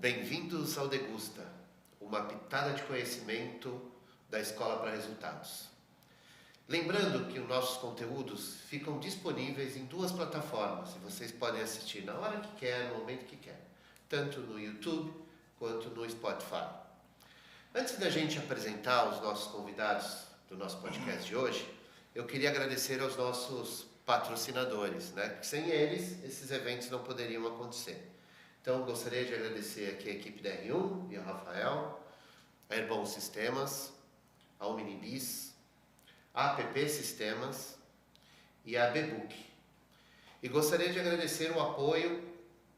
Bem-vindos ao Degusta, uma pitada de conhecimento da Escola para Resultados. Lembrando que os nossos conteúdos ficam disponíveis em 2 plataformas e vocês podem assistir na hora que quer, no momento que quer, tanto no YouTube quanto no Spotify. Antes da gente apresentar os nossos convidados do nosso podcast de hoje, eu queria agradecer aos nossos patrocinadores, né? Que sem eles, esses eventos não poderiam acontecer. Então, gostaria de agradecer aqui a equipe da R1 e ao Rafael, a Airbon Sistemas, a Omnibis, a APP Sistemas e a Bebook. E gostaria de agradecer o apoio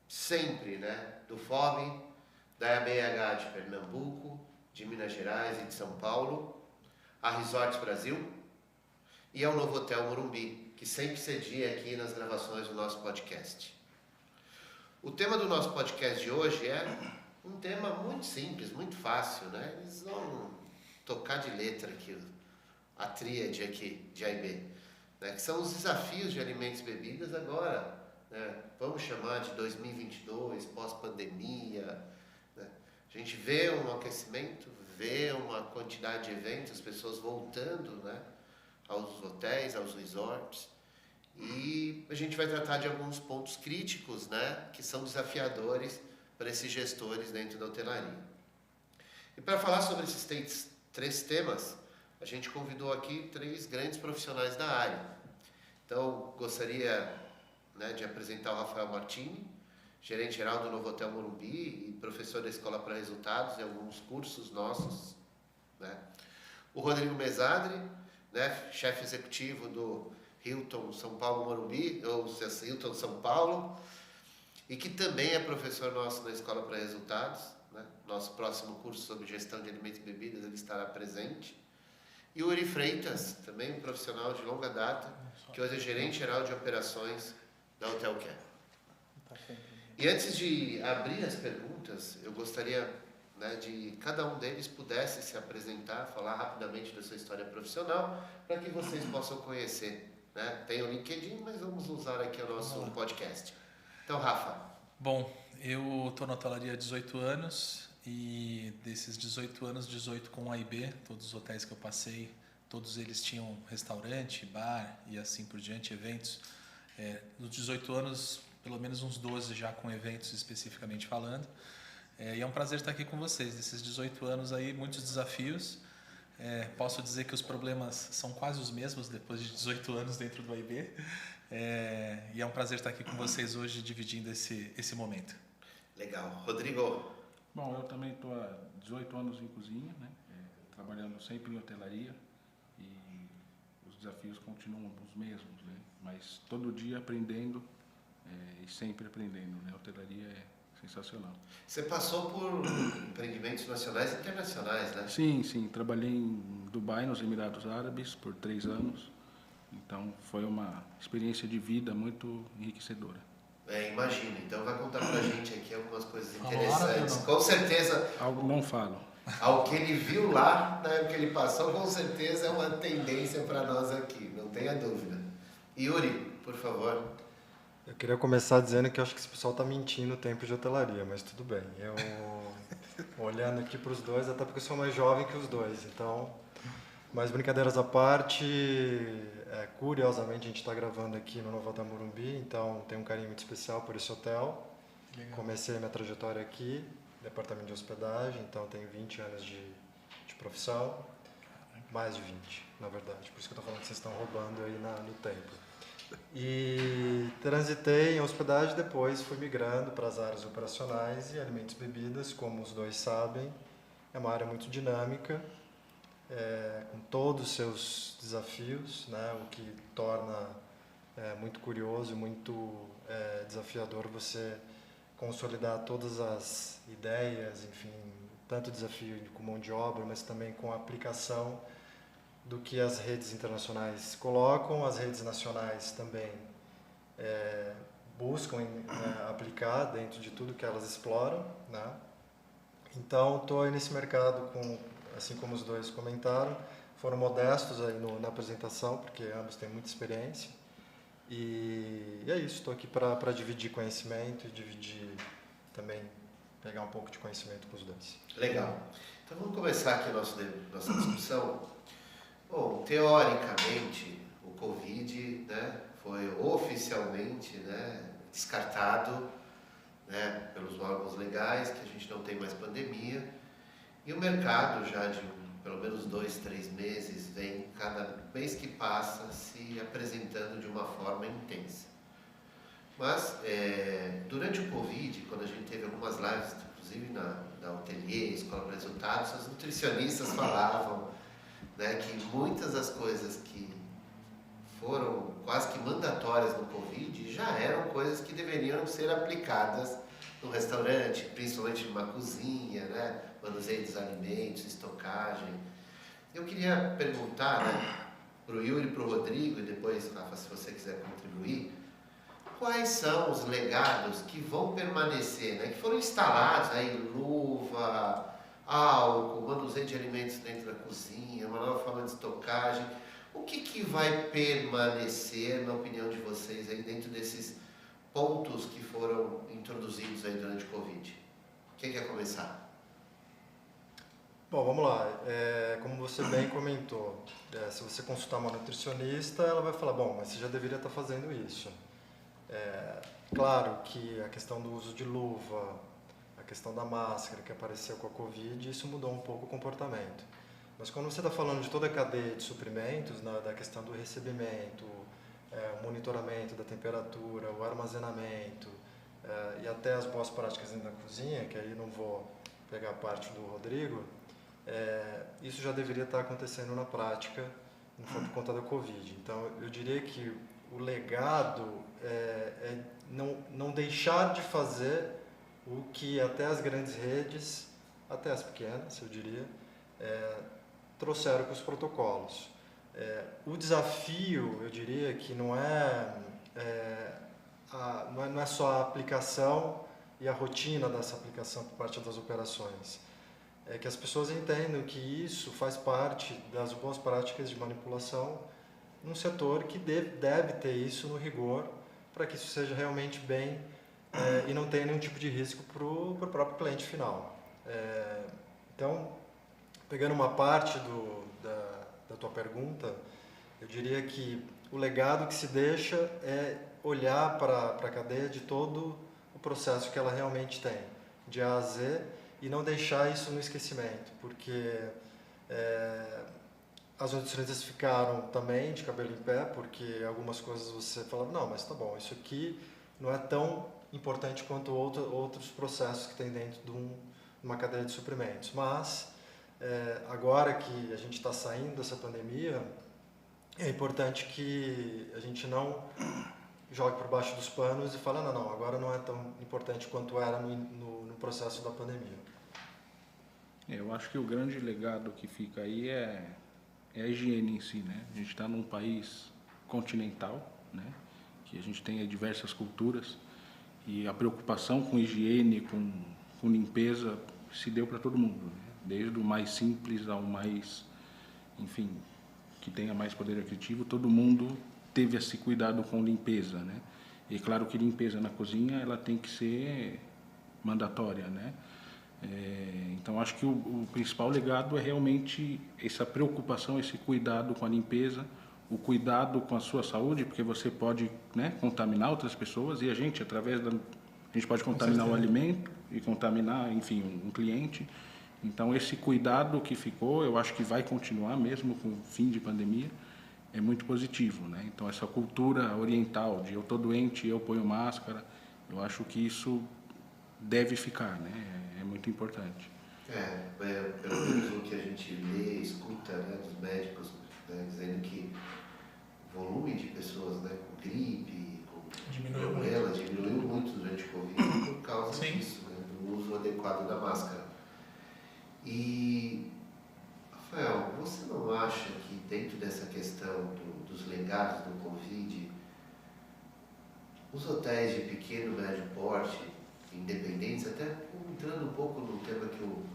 sempre, né, do FOB, da ABH de Pernambuco, de Minas Gerais e de São Paulo, a Resorts Brasil e ao Novo Hotel Morumbi, que sempre cedia aqui nas gravações do nosso podcast. O tema do nosso podcast de hoje é um tema muito simples, muito fácil, né? Eles vão tocar de letra aqui, a tríade aqui de A e B, né? Que são os desafios de alimentos e bebidas agora, né? Vamos chamar de 2022, pós-pandemia, né? A gente vê um aquecimento, vê uma quantidade de eventos, as pessoas voltando, né, aos hotéis, aos resorts. E a gente vai tratar de alguns pontos críticos, né, que são desafiadores para esses gestores dentro da hotelaria. E para falar sobre esses 3 temas, a gente convidou aqui 3 grandes profissionais da área. Então, gostaria, né, de apresentar o Rafael Martini, gerente-geral do Novo Hotel Morumbi e professor da Escola para Resultados em alguns cursos nossos, né? O Rodrigo Mesadri, né, chefe executivo do Hilton São Paulo Morumbi, ou Hilton São Paulo, e que também é professor nosso na Escola para Resultados, né? Nosso próximo curso sobre gestão de alimentos e bebidas, ele estará presente. E o Uri Freitas, também um profissional de longa data, que hoje é gerente-geral de operações da Hotel Care. E antes de abrir as perguntas, eu gostaria, né, de cada um deles pudesse se apresentar, falar rapidamente da sua história profissional, para que vocês possam conhecer, né? Tem o LinkedIn, mas vamos usar aqui o nosso podcast. Então, Rafa. Bom, eu estou na hotelaria há 18 anos e desses 18 anos, 18 com A e B, todos os hotéis que eu passei, todos eles tinham restaurante, bar e assim por diante, eventos. Nos 18 anos, pelo menos uns 12 já com eventos especificamente falando. E é um prazer estar aqui com vocês. Nesses 18 anos aí, muitos desafios. Posso dizer que os problemas são quase os mesmos depois de 18 anos dentro do AIB. E é um prazer estar aqui com vocês hoje dividindo esse momento. Legal. Rodrigo. Bom, eu também estou há 18 anos em cozinha, né? Trabalhando sempre em hotelaria e os desafios continuam os mesmos, né? Mas todo dia aprendendo e sempre aprendendo, né? A hotelaria é sensacional. Você passou por empreendimentos nacionais e internacionais, né? Sim. Trabalhei em Dubai, nos Emirados Árabes, por 3 anos. Então, foi uma experiência de vida muito enriquecedora. Imagino. Então, vai contar pra gente aqui algumas coisas interessantes. Com certeza... Algo não falo. Ao que ele viu lá, na época que ele passou, com certeza é uma tendência para nós aqui, não tenha dúvida. Yuri, por favor. Eu queria começar dizendo que eu acho que esse pessoal está mentindo o tempo de hotelaria, mas tudo bem. Eu, olhando aqui para os dois, até porque eu sou mais jovem que os dois, então... Mas brincadeiras à parte, curiosamente a gente está gravando aqui no Novo Hotel Morumbi, então tenho um carinho muito especial por esse hotel. Legal. Comecei minha trajetória aqui, departamento de hospedagem, então tenho 20 anos de profissão, mais de 20, na verdade, por isso que eu estou falando que vocês estão roubando aí no tempo. E transitei em hospedagem, depois fui migrando para as áreas operacionais e alimentos e bebidas, como os dois sabem, é uma área muito dinâmica, com todos os seus desafios, né, o que torna muito curioso e muito desafiador você consolidar todas as ideias, enfim, tanto desafio com mão de obra, mas também com a aplicação do que as redes internacionais colocam, as redes nacionais também buscam aplicar dentro de tudo que elas exploram, né? Então, estou nesse mercado, assim como os dois comentaram, foram modestos aí na apresentação, porque ambos têm muita experiência. E é isso, estou aqui para dividir conhecimento e dividir também pegar um pouco de conhecimento com os dois. Legal. Então vamos começar aqui a nossa discussão. Bom, teoricamente, o Covid, né, foi oficialmente, né, descartado, né, pelos órgãos legais, que a gente não tem mais pandemia. E o mercado já de pelo menos 2, 3 meses vem, cada mês que passa, se apresentando de uma forma intensa. Mas, durante o Covid, quando a gente teve algumas lives, inclusive da Hotelier, Escola para Resultados, os nutricionistas falavam, né, que muitas das coisas que foram quase que mandatórias no Covid já eram coisas que deveriam ser aplicadas no restaurante, principalmente numa cozinha, né, manuseio dos alimentos, estocagem. Eu queria perguntar, né, para o Yuri e para o Rodrigo, e depois, Rafa, se você quiser contribuir, quais são os legados que vão permanecer, né, que foram instalados aí, luva, álcool, manuseio de alimentos dentro da cozinha, uma nova forma de estocagem. O que vai permanecer, na opinião de vocês, aí dentro desses pontos que foram introduzidos aí durante o Covid? Quem quer começar? Bom, vamos lá. Como você bem comentou, se você consultar uma nutricionista, ela vai falar, bom, mas você já deveria estar fazendo isso. Claro que a questão do uso de luva, a questão da máscara que apareceu com a Covid, isso mudou um pouco o comportamento. Mas quando você está falando de toda a cadeia de suprimentos, da questão do recebimento, o monitoramento da temperatura, o armazenamento e até as boas práticas dentro da cozinha, que aí não vou pegar a parte do Rodrigo, isso já deveria estar acontecendo na prática, não foi por conta da Covid. Então, eu diria que o legado é não deixar de fazer o que até as grandes redes, até as pequenas, eu diria, trouxeram com os protocolos. O desafio, eu diria que não é só a aplicação e a rotina dessa aplicação por parte das operações. É que as pessoas entendam que isso faz parte das boas práticas de manipulação num setor que deve ter isso no rigor para que isso seja realmente bem e não tenha nenhum tipo de risco para o próprio cliente final. Então, pegando uma parte da tua pergunta, eu diria que o legado que se deixa é olhar para a cadeia de todo o processo que ela realmente tem, de A a Z, e não deixar isso no esquecimento, porque as nutricionistas ficaram também de cabelo em pé, porque algumas coisas você fala, não, mas tá bom, isso aqui não é tão importante quanto outros processos que tem dentro de uma cadeia de suprimentos. Mas, agora que a gente está saindo dessa pandemia, é importante que a gente não jogue por baixo dos panos e fale, não, agora não é tão importante quanto era no processo da pandemia. Eu acho que o grande legado que fica aí é a higiene em si, né? A gente está num país continental, né? Que a gente tem aí diversas culturas e a preocupação com higiene, com limpeza, se deu para todo mundo, né? Desde o mais simples ao mais, enfim, que tenha mais poder aquisitivo, todo mundo teve esse cuidado com limpeza, né? E claro que limpeza na cozinha ela tem que ser mandatória, né? Então acho que o principal legado é realmente essa preocupação, esse cuidado com a limpeza, o cuidado com a sua saúde, porque você pode, né, contaminar outras pessoas e a gente a gente pode contaminar o alimento e contaminar, enfim, um cliente. Então esse cuidado que ficou, eu acho que vai continuar mesmo com o fim de pandemia, é muito positivo, né? Então essa cultura oriental de eu tô doente, eu ponho máscara, eu acho que isso deve ficar, né? É muito importante. Pelo menos o que a gente lê, escuta, né, dos médicos, né, dizendo que o volume de pessoas, né, com gripe, com problema, diminuiu muito durante o Covid por causa disso, né, do uso adequado da máscara. E, Rafael, você não acha que dentro dessa questão dos legados do Covid, os hotéis de pequeno e médio porte, independentes, até entrando um pouco no tema que o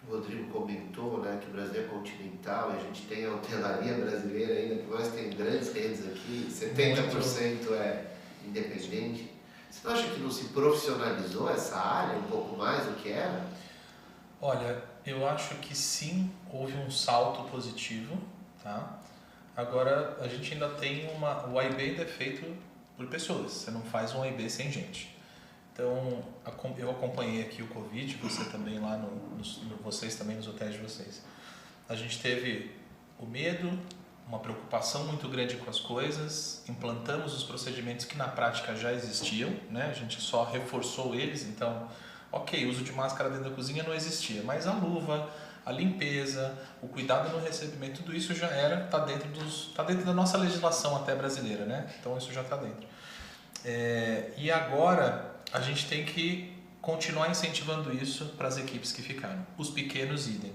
Rodrigo comentou, né, que o Brasil é continental e a gente tem a hotelaria brasileira ainda, que nós temos grandes redes aqui, 70% é independente. Você não acha que não se profissionalizou essa área um pouco mais? Olha, eu acho que sim, houve um salto positivo, tá? Agora, a gente ainda tem o AIB ainda é feito por pessoas, você não faz um AIB sem gente. Então, eu acompanhei aqui o Covid, você também lá, vocês também nos hotéis de vocês. A gente teve o medo, uma preocupação muito grande com as coisas, implantamos os procedimentos que na prática já existiam, né? A gente só reforçou eles, então, ok, o uso de máscara dentro da cozinha não existia, mas a luva, a limpeza, o cuidado no recebimento, tudo isso já está dentro da nossa legislação até brasileira, né? Então isso já está dentro. E agora a gente tem que continuar incentivando isso para as equipes que ficaram. Os pequenos idem.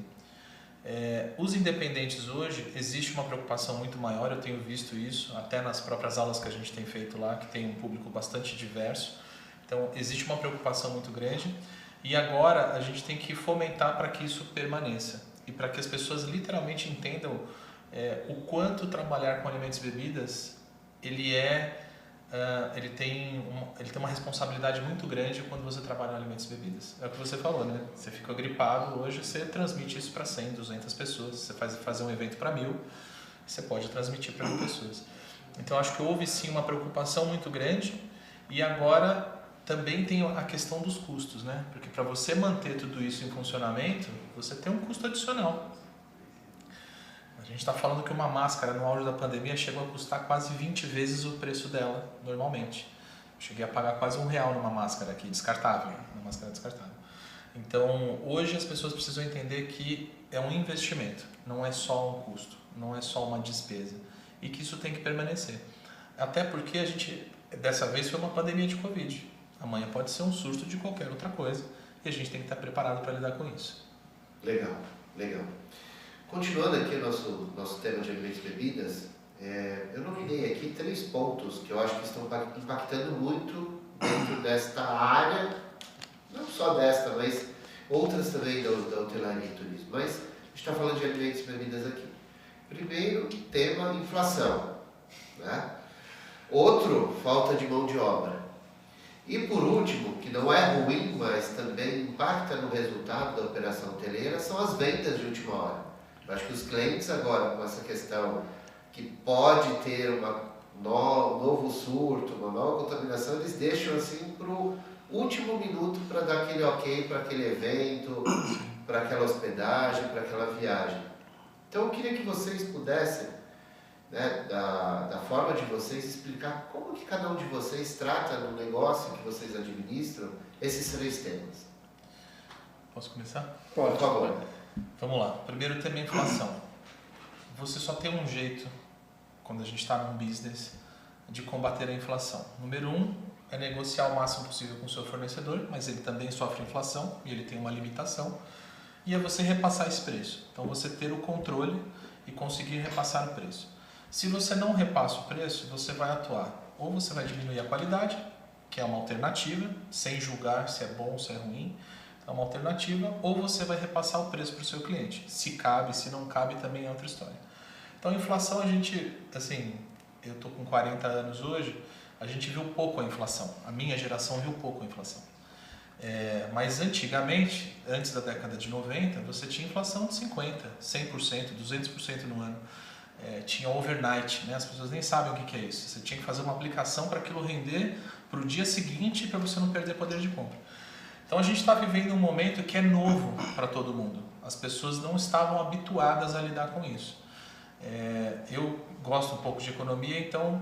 Os independentes hoje, existe uma preocupação muito maior, eu tenho visto isso, até nas próprias aulas que a gente tem feito lá, que tem um público bastante diverso. Então, existe uma preocupação muito grande e agora a gente tem que fomentar para que isso permaneça e para que as pessoas literalmente entendam o quanto trabalhar com alimentos e bebidas, ele tem uma responsabilidade muito grande quando você trabalha em alimentos e bebidas. É o que você falou, né? Você ficou gripado, hoje você transmite isso para 100, 200 pessoas. Você fazer um evento para 1000, você pode transmitir para 1000 pessoas. Então, acho que houve sim uma preocupação muito grande e agora também tem a questão dos custos, né? Porque para você manter tudo isso em funcionamento, você tem um custo adicional. A gente está falando que uma máscara no auge da pandemia chegou a custar quase 20 vezes o preço dela normalmente. Eu cheguei a pagar quase R$1 numa máscara aqui, descartável, uma máscara descartável. Então, hoje as pessoas precisam entender que é um investimento, não é só um custo, não é só uma despesa e que isso tem que permanecer. Até porque a gente, dessa vez, foi uma pandemia de Covid. Amanhã pode ser um surto de qualquer outra coisa e a gente tem que estar preparado para lidar com isso. Legal, legal. Continuando aqui o nosso tema de alimentos e bebidas, eu nominei aqui 3 pontos que eu acho que estão impactando muito dentro desta área, não só desta, mas outras também da hotelaria e turismo. Mas a gente está falando de alimentos e bebidas aqui. Primeiro, tema inflação, né? Outro, falta de mão de obra. E por último, que não é ruim, mas também impacta no resultado da operação hoteleira, são as vendas de última hora. Eu acho que os clientes agora, com essa questão que pode ter um novo surto, uma nova contaminação, eles deixam assim para o último minuto para dar aquele ok para aquele evento, para aquela hospedagem, para aquela viagem. Então eu queria que vocês pudessem, né, da forma de vocês, explicar como que cada um de vocês trata no negócio que vocês administram esses 3 temas. Posso começar? Pode, por favor. Vamos lá. Primeiro tema é inflação. Você só tem um jeito, quando a gente está num business, de combater a inflação. Número 1 é negociar o máximo possível com o seu fornecedor, mas ele também sofre inflação e ele tem uma limitação. E é você repassar esse preço. Então, você ter o controle e conseguir repassar o preço. Se você não repassa o preço, você vai atuar. Ou você vai diminuir a qualidade, que é uma alternativa, sem julgar se é bom ou se é ruim. É uma alternativa, ou você vai repassar o preço para o seu cliente. Se cabe, se não cabe, também é outra história. Então, a inflação, a gente, assim, eu estou com 40 anos hoje, a gente viu pouco a inflação. A minha geração viu pouco a inflação. Mas antigamente, antes da década de 90, você tinha inflação de 50%, 100%, 200% no ano. Tinha overnight, né? As pessoas nem sabem o que é isso. Você tinha que fazer uma aplicação para aquilo render para o dia seguinte, para você não perder poder de compra. Então a gente está vivendo um momento que é novo para todo mundo. As pessoas não estavam habituadas a lidar com isso. Eu gosto um pouco de economia, então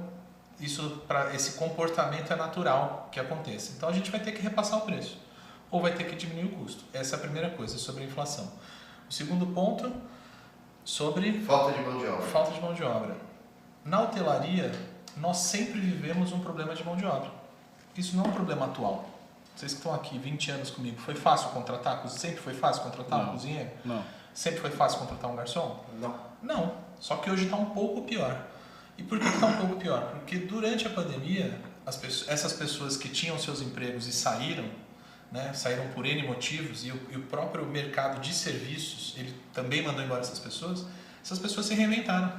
esse comportamento é natural que aconteça. Então a gente vai ter que repassar o preço ou vai ter que diminuir o custo. Essa é a primeira coisa, sobre a inflação. O segundo ponto, sobre falta de mão de obra. Falta de mão de obra. Na hotelaria, nós sempre vivemos um problema de mão de obra. Isso não é um problema atual. Vocês que estão aqui 20 anos comigo, foi fácil contratar? Sempre foi fácil contratar um cozinheiro? Não. Sempre foi fácil contratar um garçom? Não. Não, só que hoje está um pouco pior. E por que está um pouco pior? Porque durante a pandemia, essas pessoas que tinham seus empregos e saíram, né, saíram por N motivos, e o próprio mercado de serviços, ele também mandou embora essas pessoas se reinventaram.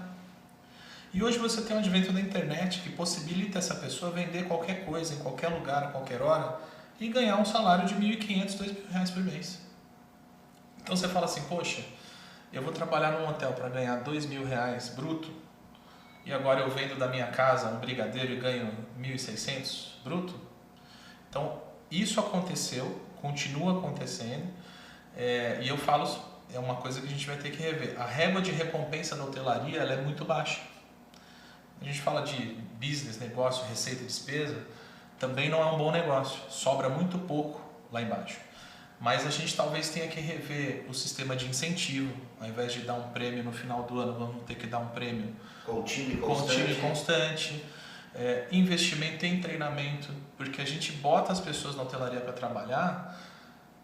E hoje você tem um advento da internet que possibilita essa pessoa vender qualquer coisa, em qualquer lugar, a qualquer hora, e ganhar um salário de R$1.500, R$2.000 por mês. Então você fala assim, poxa, eu vou trabalhar num hotel para ganhar R$2.000 bruto e agora eu vendo da minha casa um brigadeiro e ganho 1.600 bruto. Então isso aconteceu, continua acontecendo, e eu falo, é uma coisa que a gente vai ter que rever. A régua de recompensa da hotelaria ela é muito baixa. A gente fala de business, negócio, receita e despesa, também não é um bom negócio, sobra muito pouco lá embaixo. Mas a gente talvez tenha que rever o sistema de incentivo, ao invés de dar um prêmio no final do ano, vamos ter que dar um prêmio contínuo e constante. Investimento em treinamento, porque a gente bota as pessoas na hotelaria para trabalhar,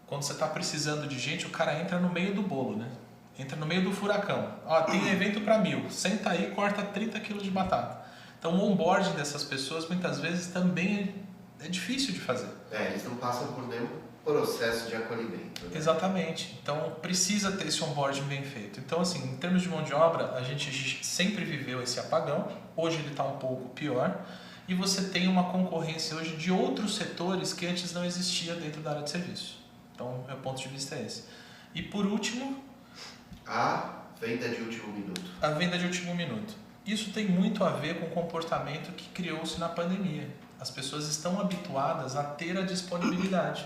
quando você está precisando de gente, o cara entra no meio do bolo, né? Entra no meio do furacão. Ó, tem evento para 1.000, senta aí e corta 30 quilos de batata. Então o onboarding dessas pessoas muitas vezes também é difícil de fazer. Eles não passam por nenhum processo de acolhimento. Né? Exatamente. Então precisa ter esse onboarding bem feito. Então assim, em termos de mão de obra, a gente sempre viveu esse apagão. Hoje ele está um pouco pior. E você tem uma concorrência hoje de outros setores que antes não existia dentro da área de serviço. Então, meu ponto de vista é esse. E por último... a venda de último minuto. A venda de último minuto. Isso tem muito a ver com o comportamento que criou-se na pandemia. As pessoas estão habituadas a ter a disponibilidade.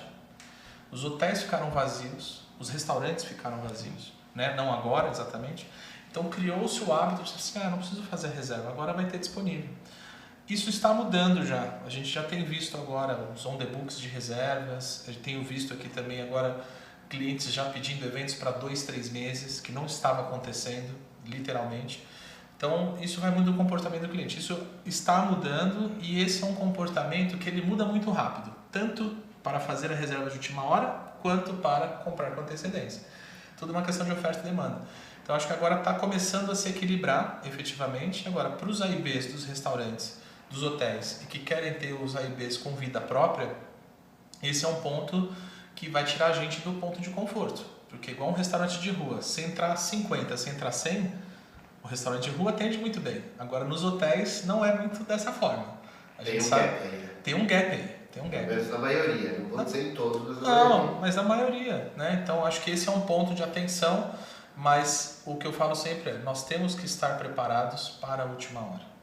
Os hotéis ficaram vazios, os restaurantes ficaram vazios, né? Não agora exatamente. Então criou-se o hábito de assim, não preciso fazer reserva, agora vai ter disponível. Isso está mudando já. A gente já tem visto agora os on the books de reservas. Eu tenho visto aqui também agora clientes já pedindo eventos para 2, 3 meses, que não estava acontecendo, literalmente. Então, isso vai mudar o comportamento do cliente. Isso está mudando e esse é um comportamento que ele muda muito rápido, tanto para fazer a reserva de última hora, quanto para comprar com antecedência. Tudo uma questão de oferta e demanda. Então, acho que agora está começando a se equilibrar, efetivamente. Agora, para os AIBs dos restaurantes, dos hotéis, e que querem ter os AIBs com vida própria, esse é um ponto que vai tirar a gente do ponto de conforto. Porque igual um restaurante de rua, se entrar 50, se entrar 100, o restaurante de rua atende muito bem. Agora, nos hotéis, não é muito dessa forma. A gente sabe, Gap aí, né? Tem um gap aí. Tem um gap. Pelo menos na maioria, não vou dizer em todos, mas na Não, maioria. mas na maioria, né? Então, acho que esse é um ponto de atenção, mas o que eu falo sempre é, nós temos que estar preparados para a última hora.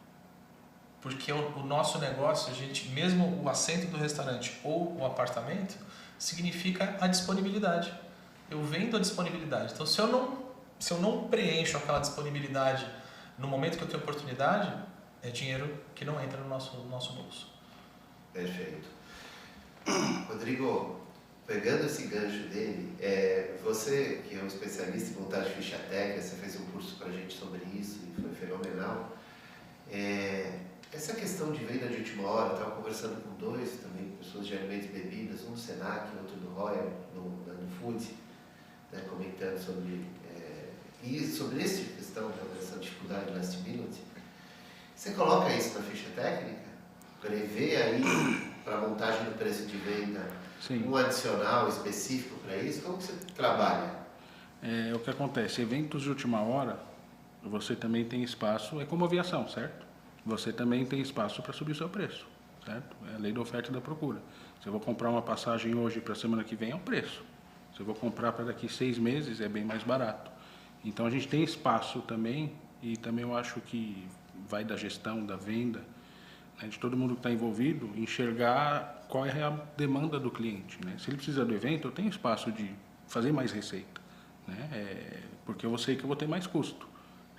Porque o nosso negócio, a gente, mesmo o assento do restaurante ou o apartamento, significa a disponibilidade. Eu vendo a disponibilidade. Então, se eu não preencho aquela disponibilidade no momento que eu tenho oportunidade, é dinheiro que não entra no nosso bolso. Perfeito. Rodrigo, pegando esse gancho dele, você que é um especialista em montagem de ficha técnica, você fez um curso pra gente sobre isso e foi fenomenal. Essa questão de venda de última hora, eu estava conversando com 2 também, pessoas de alimentos e bebidas, um do Senac, outro do Royal, no Food, né, comentando sobre essa questão, dessa dificuldade de last minute. Você coloca isso na ficha técnica? Prevê aí, para a montagem do preço de venda, Sim. um adicional específico para isso? Como que você trabalha? O que acontece, eventos de última hora, você também tem espaço, é como aviação, certo? Você também tem espaço para subir o seu preço, certo? É a lei da oferta e da procura. Se eu vou comprar uma passagem hoje para a semana que vem, é um preço. Se eu vou comprar para daqui 6 meses, é bem mais barato. Então, a gente tem espaço também, e também eu acho que vai da gestão, da venda, né, de todo mundo que está envolvido, enxergar qual é a demanda do cliente, né? Se ele precisa do evento, eu tenho espaço de fazer mais receita, né? Porque eu sei que eu vou ter mais custo,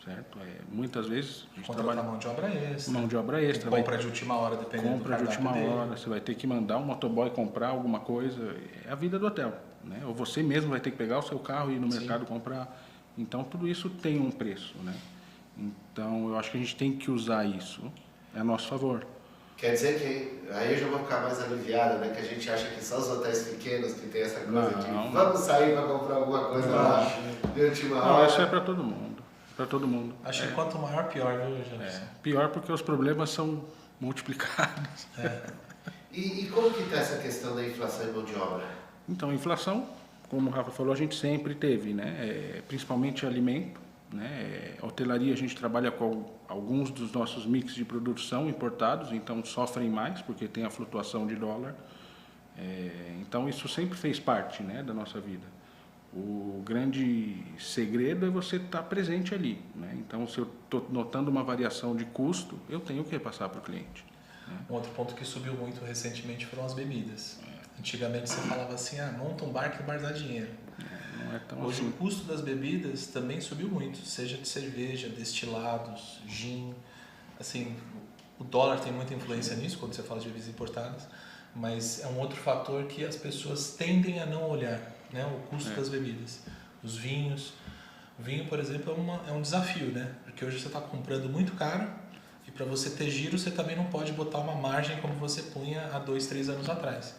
certo? Muitas vezes a gente trabalha mão de obra extra. Mão de obra extra. Compra de última hora, dependendo do cardápio de última dele. hora, você vai ter que mandar um motoboy comprar alguma coisa, é a vida do hotel, né? Ou você mesmo vai ter que pegar o seu carro e ir no mercado comprar. Então, tudo isso tem um preço, né? Então, eu acho que a gente tem que usar isso a nosso favor. Quer dizer que, aí eu já vou ficar mais aliviado, né? Que a gente acha que só os hotéis pequenos que tem essa coisa de vamos sair para comprar alguma coisa lá de última hora. Não, isso é para todo mundo. Para todo mundo. Acho que quanto maior, pior, viu, Jefferson? Pior porque os problemas são multiplicados. E como que está essa questão da inflação e mão de obra? Então, a inflação, como o Rafa falou, a gente sempre teve, né? Principalmente alimento, né? A hotelaria, a gente trabalha com alguns dos nossos mix de produtos são importados, então sofrem mais porque tem a flutuação de dólar. Então, isso sempre fez parte, né, da nossa vida. O grande segredo é você estar presente ali, né? Então, se eu estou notando uma variação de custo, eu tenho que repassar para o cliente. Um outro ponto que subiu muito recentemente foram as bebidas. Antigamente você falava assim, monta um bar que o bar dá dinheiro. Não é tão Hoje assim. o custo das bebidas também subiu muito, seja de cerveja, destilados, gin. Assim, o dólar tem muita influência nisso quando você fala de bebidas importadas, mas é um outro fator que as pessoas tendem a não olhar, né? O custo das bebidas. Os vinhos. O vinho, por exemplo, é um desafio, né? Porque hoje você está comprando muito caro e para você ter giro você também não pode botar uma margem como você punha há 2, 3 anos atrás.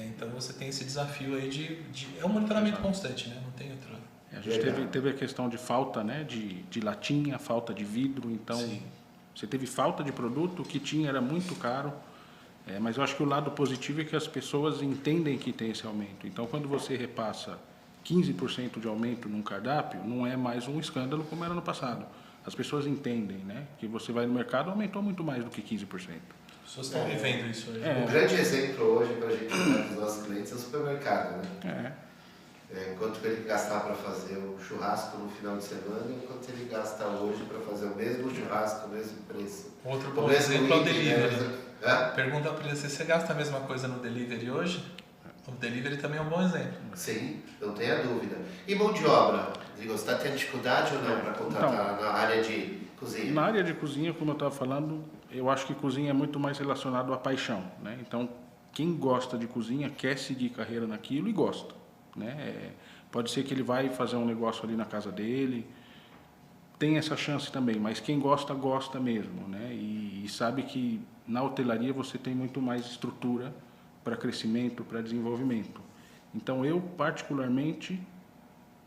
Então você tem esse desafio aí é um monitoramento constante, né? Não tem outra. A gente teve a questão de falta, né, de latinha, falta de vidro, então Sim. você teve falta de produto, o que tinha era muito caro, mas eu acho que o lado positivo é que as pessoas entendem que tem esse aumento. Então, quando você repassa 15% de aumento num cardápio, não é mais um escândalo como era no passado. As pessoas entendem, né, que você vai no mercado, aumentou muito mais do que 15%. As pessoas estão vivendo isso hoje. Um grande exemplo hoje para a gente dar para os nossos clientes é o supermercado, né? Quanto ele gastar para fazer um churrasco no final de semana e quanto ele gasta hoje para fazer o mesmo churrasco, o mesmo preço. Outro bom exemplo é o delivery. Pergunta para ele se você gasta a mesma coisa no delivery hoje. O delivery também é um bom exemplo. Sim, não tenha dúvida. E mão de obra? Você está tendo dificuldade ou não para contratar na área de cozinha? Na área de cozinha, como eu estava falando, eu acho que cozinha é muito mais relacionado à paixão, né? Então, quem gosta de cozinha quer seguir carreira naquilo e gosta, né? Pode ser que ele vai fazer um negócio ali na casa dele, tem essa chance também, mas quem gosta, gosta mesmo, né? E sabe que na hotelaria você tem muito mais estrutura para crescimento, para desenvolvimento. Então, eu particularmente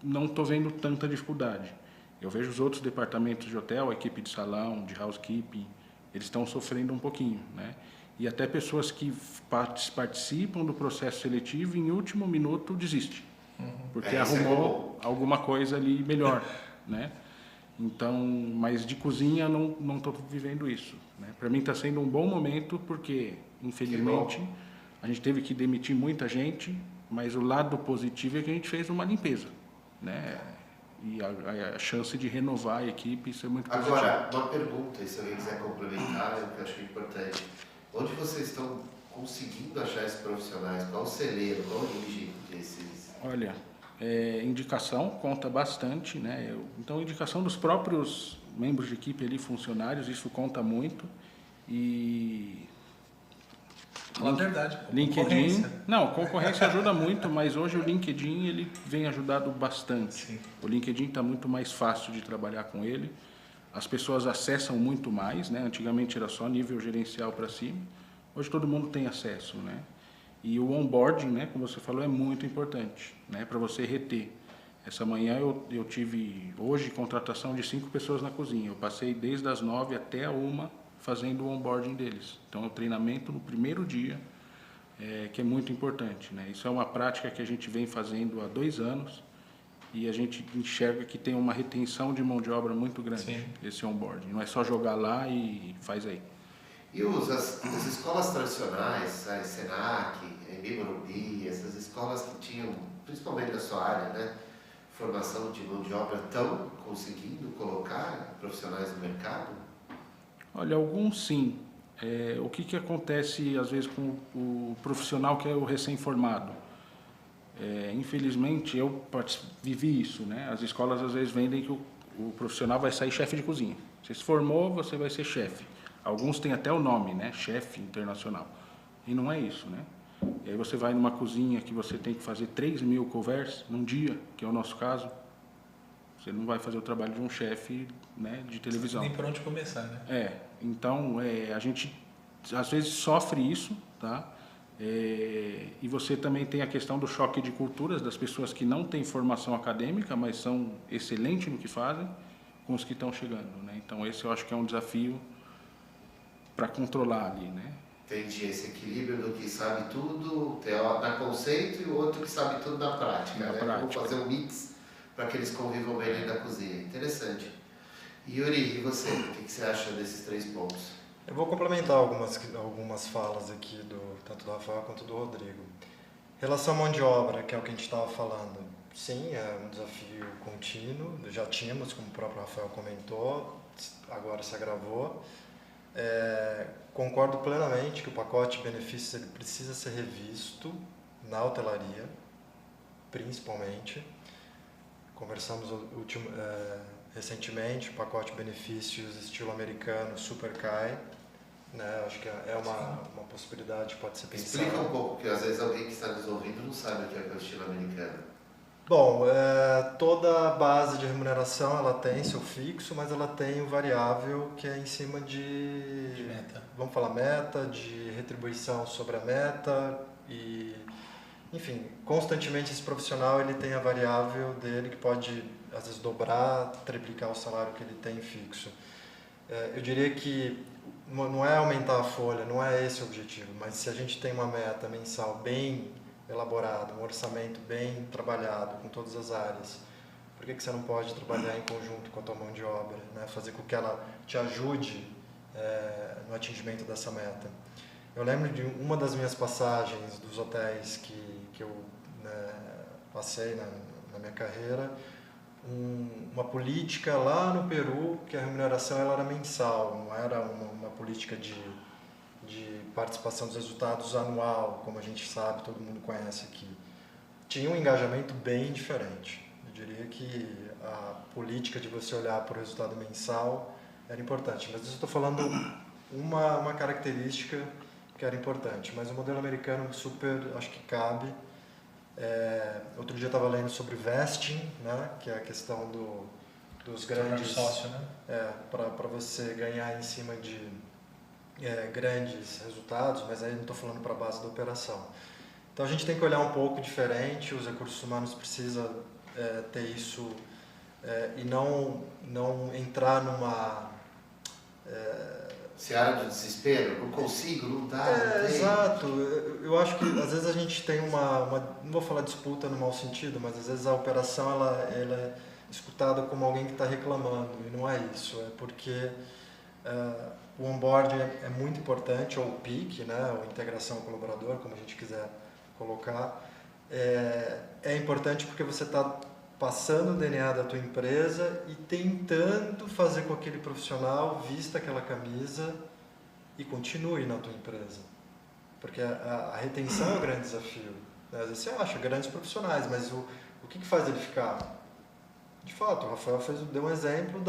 não estou vendo tanta dificuldade. Eu vejo os outros departamentos de hotel, a equipe de salão, de housekeeping, eles estão sofrendo um pouquinho, né? E até pessoas que participam do processo seletivo em último minuto desistem, porque arrumou alguma coisa ali melhor, né? Então, mas de cozinha não estou vivendo isso, né? Para mim está sendo um bom momento porque, infelizmente, a gente teve que demitir muita gente, mas o lado positivo é que a gente fez uma limpeza, né? E a chance de renovar a equipe, isso é muito positivo. Agora, uma pergunta, e se alguém quiser complementar, eu acho que é importante. Onde vocês estão conseguindo achar esses profissionais? Qual o celeiro, qual o origem desses? Olha, indicação conta bastante, né? Então, indicação dos próprios membros de equipe ali, funcionários, isso conta muito. E Fala a verdade. LinkedIn, concorrência ajuda muito, mas hoje o LinkedIn ele vem ajudado bastante. Sim. O LinkedIn está muito mais fácil de trabalhar com ele. As pessoas acessam muito mais, né? Antigamente era só nível gerencial para cima. Hoje todo mundo tem acesso, né? E o onboarding, né, como você falou, é muito importante, né, para você reter. Essa manhã eu tive hoje contratação de 5 pessoas na cozinha. Eu passei desde as 9 até a 1 fazendo o onboarding deles. Então, o treinamento no primeiro dia, que é muito importante, né? Isso é uma prática que a gente vem fazendo há 2 anos e a gente enxerga que tem uma retenção de mão de obra muito grande. Sim. Esse onboarding. Não é só jogar lá e faz aí. E as escolas tradicionais, a Senac, a Embi Morumbi, essas escolas que tinham, principalmente na sua área, né, formação de mão de obra, estão conseguindo colocar profissionais no mercado? Olha, alguns sim. O que acontece às vezes com o profissional que é o recém-formado? Infelizmente, eu vivi isso, né? As escolas às vezes vendem que o profissional vai sair chefe de cozinha. Você se formou, você vai ser chefe. Alguns têm até o nome, né? Chefe internacional. E não é isso, né? E aí você vai numa cozinha que você tem que fazer 3.000 couverts num dia, que é o nosso caso. Você não vai fazer o trabalho de um chefe, né, de televisão. Nem por onde começar, né? Então, a gente às vezes sofre isso, tá? E você também tem a questão do choque de culturas das pessoas que não têm formação acadêmica, mas são excelentes no que fazem, com os que estão chegando, né? Então, esse eu acho que é um desafio para controlar ali, né? Entendi, esse equilíbrio do que sabe tudo na conceito e o outro que sabe tudo na prática, né? Vamos fazer um mix para que eles convivam bem dentro da cozinha. Interessante. Yuri, e você? O que você acha desses 3 pontos? Eu vou complementar algumas falas aqui, tanto do Rafael quanto do Rodrigo. Em relação à mão de obra, que é o que a gente estava falando, sim, é um desafio contínuo. Já tínhamos, como o próprio Rafael comentou, agora se agravou. Concordo plenamente que o pacote de benefícios ele precisa ser revisto na hotelaria, principalmente. Conversamos recentemente, o pacote de benefícios estilo americano, Super Kai, né? Acho que é uma possibilidade que pode ser pensada. Explica um pouco, porque às vezes alguém que está nos ouvindo não sabe o que é o estilo americano. Bom, toda a base de remuneração ela tem seu fixo, mas ela tem o variável que é em cima de meta. Vamos falar meta, de retribuição sobre a meta e, enfim, constantemente esse profissional ele tem a variável dele que pode às vezes dobrar, triplicar o salário que ele tem fixo. Eu diria que não é aumentar a folha, não é esse o objetivo, mas se a gente tem uma meta mensal bem elaborado, um orçamento bem trabalhado com todas as áreas, por que você não pode trabalhar em conjunto com a tua mão de obra, né? Fazer com que ela te ajude no atingimento dessa meta? Eu lembro de uma das minhas passagens dos hotéis que eu passei na minha carreira, uma política lá no Peru que a remuneração ela era mensal, não era uma política de participação dos resultados anual, como a gente sabe, todo mundo conhece aqui. Tinha um engajamento bem diferente. Eu diria que a política de você olhar para o resultado mensal era importante. Mas eu estou falando uma característica que era importante. Mas o modelo americano super, acho que cabe. Outro dia eu estava lendo sobre vesting, né, que é a questão dos grandes... sócio, né? Para você ganhar em cima de grandes resultados, mas aí não estou falando para a base da operação. Então a gente tem que olhar um pouco diferente, os recursos humanos precisam ter isso e não entrar numa... Seara de desespero, não consigo, não dá, não tem. Exato, eu acho que às vezes a gente tem uma não vou falar disputa no mau sentido, mas às vezes a operação ela é escutada como alguém que está reclamando, e não é isso, é porque o onboard é muito importante, ou o PIC, né, ou integração ao colaborador, como a gente quiser colocar, é importante porque você está passando o DNA da tua empresa e tentando fazer com que aquele profissional vista aquela camisa e continue na tua empresa. Porque a retenção é o grande desafio. Às vezes você acha grandes profissionais, mas o que faz ele ficar? De fato, o Rafael deu um exemplo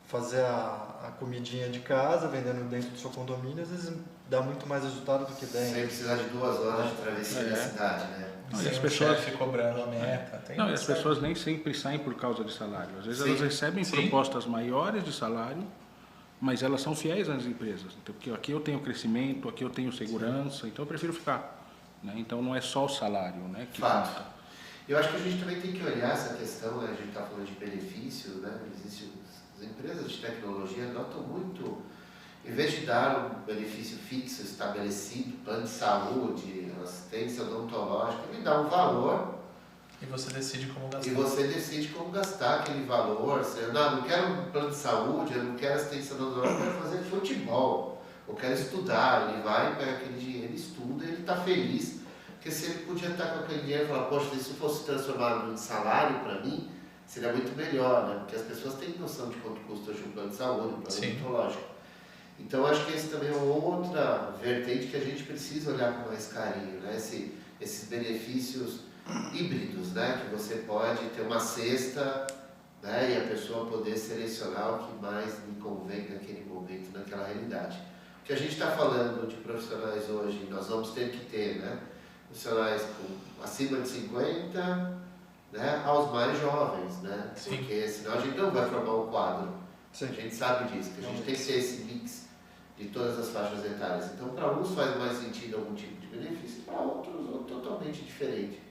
fazer a comidinha de casa, vendendo dentro do seu condomínio, às vezes dá muito mais resultado do que dentro. Sem precisar de 2 horas de travessia da cidade, né? Não, e as pessoas cobrando a meta. Não, e as pessoas nem sempre saem por causa de salário. Às vezes elas recebem propostas maiores de salário, mas elas são fiéis às empresas. Então, porque aqui eu tenho crescimento, aqui eu tenho segurança, então eu prefiro ficar. Né? Então não é só o salário, né, que conta. Eu acho que a gente também tem que olhar essa questão, né? A gente está falando de benefício, né? As empresas de tecnologia notam muito, em vez de dar um benefício fixo, estabelecido, plano de saúde, assistência odontológica, ele dá um valor. E você decide como gastar. E você decide como gastar aquele valor. Você, não quero um plano de saúde, eu não quero assistência odontológica, eu quero fazer futebol, eu quero estudar. Ele vai, pega aquele dinheiro, ele estuda, ele está feliz. Porque se ele podia estar com aquele dinheiro e falar, poxa, se isso fosse transformado em salário para mim, seria muito melhor, né? Porque as pessoas têm noção de quanto custa hoje um plano de saúde, um plano odontológico. Então, acho que esse também é outra vertente que a gente precisa olhar com mais carinho, né? Esses benefícios híbridos, né? Que você pode ter uma cesta, né? E a pessoa poder selecionar o que mais lhe convém naquele momento, naquela realidade. O que a gente está falando de profissionais hoje, nós vamos ter que ter, né? Profissionais acima de 50, né? Aos mais jovens, né? Sim. Porque senão a gente não vai formar um quadro. Sim. A gente sabe disso, que a gente tem que ter esse mix de todas as faixas etárias. Então, para uns faz mais sentido algum tipo de benefício, para outros totalmente diferente.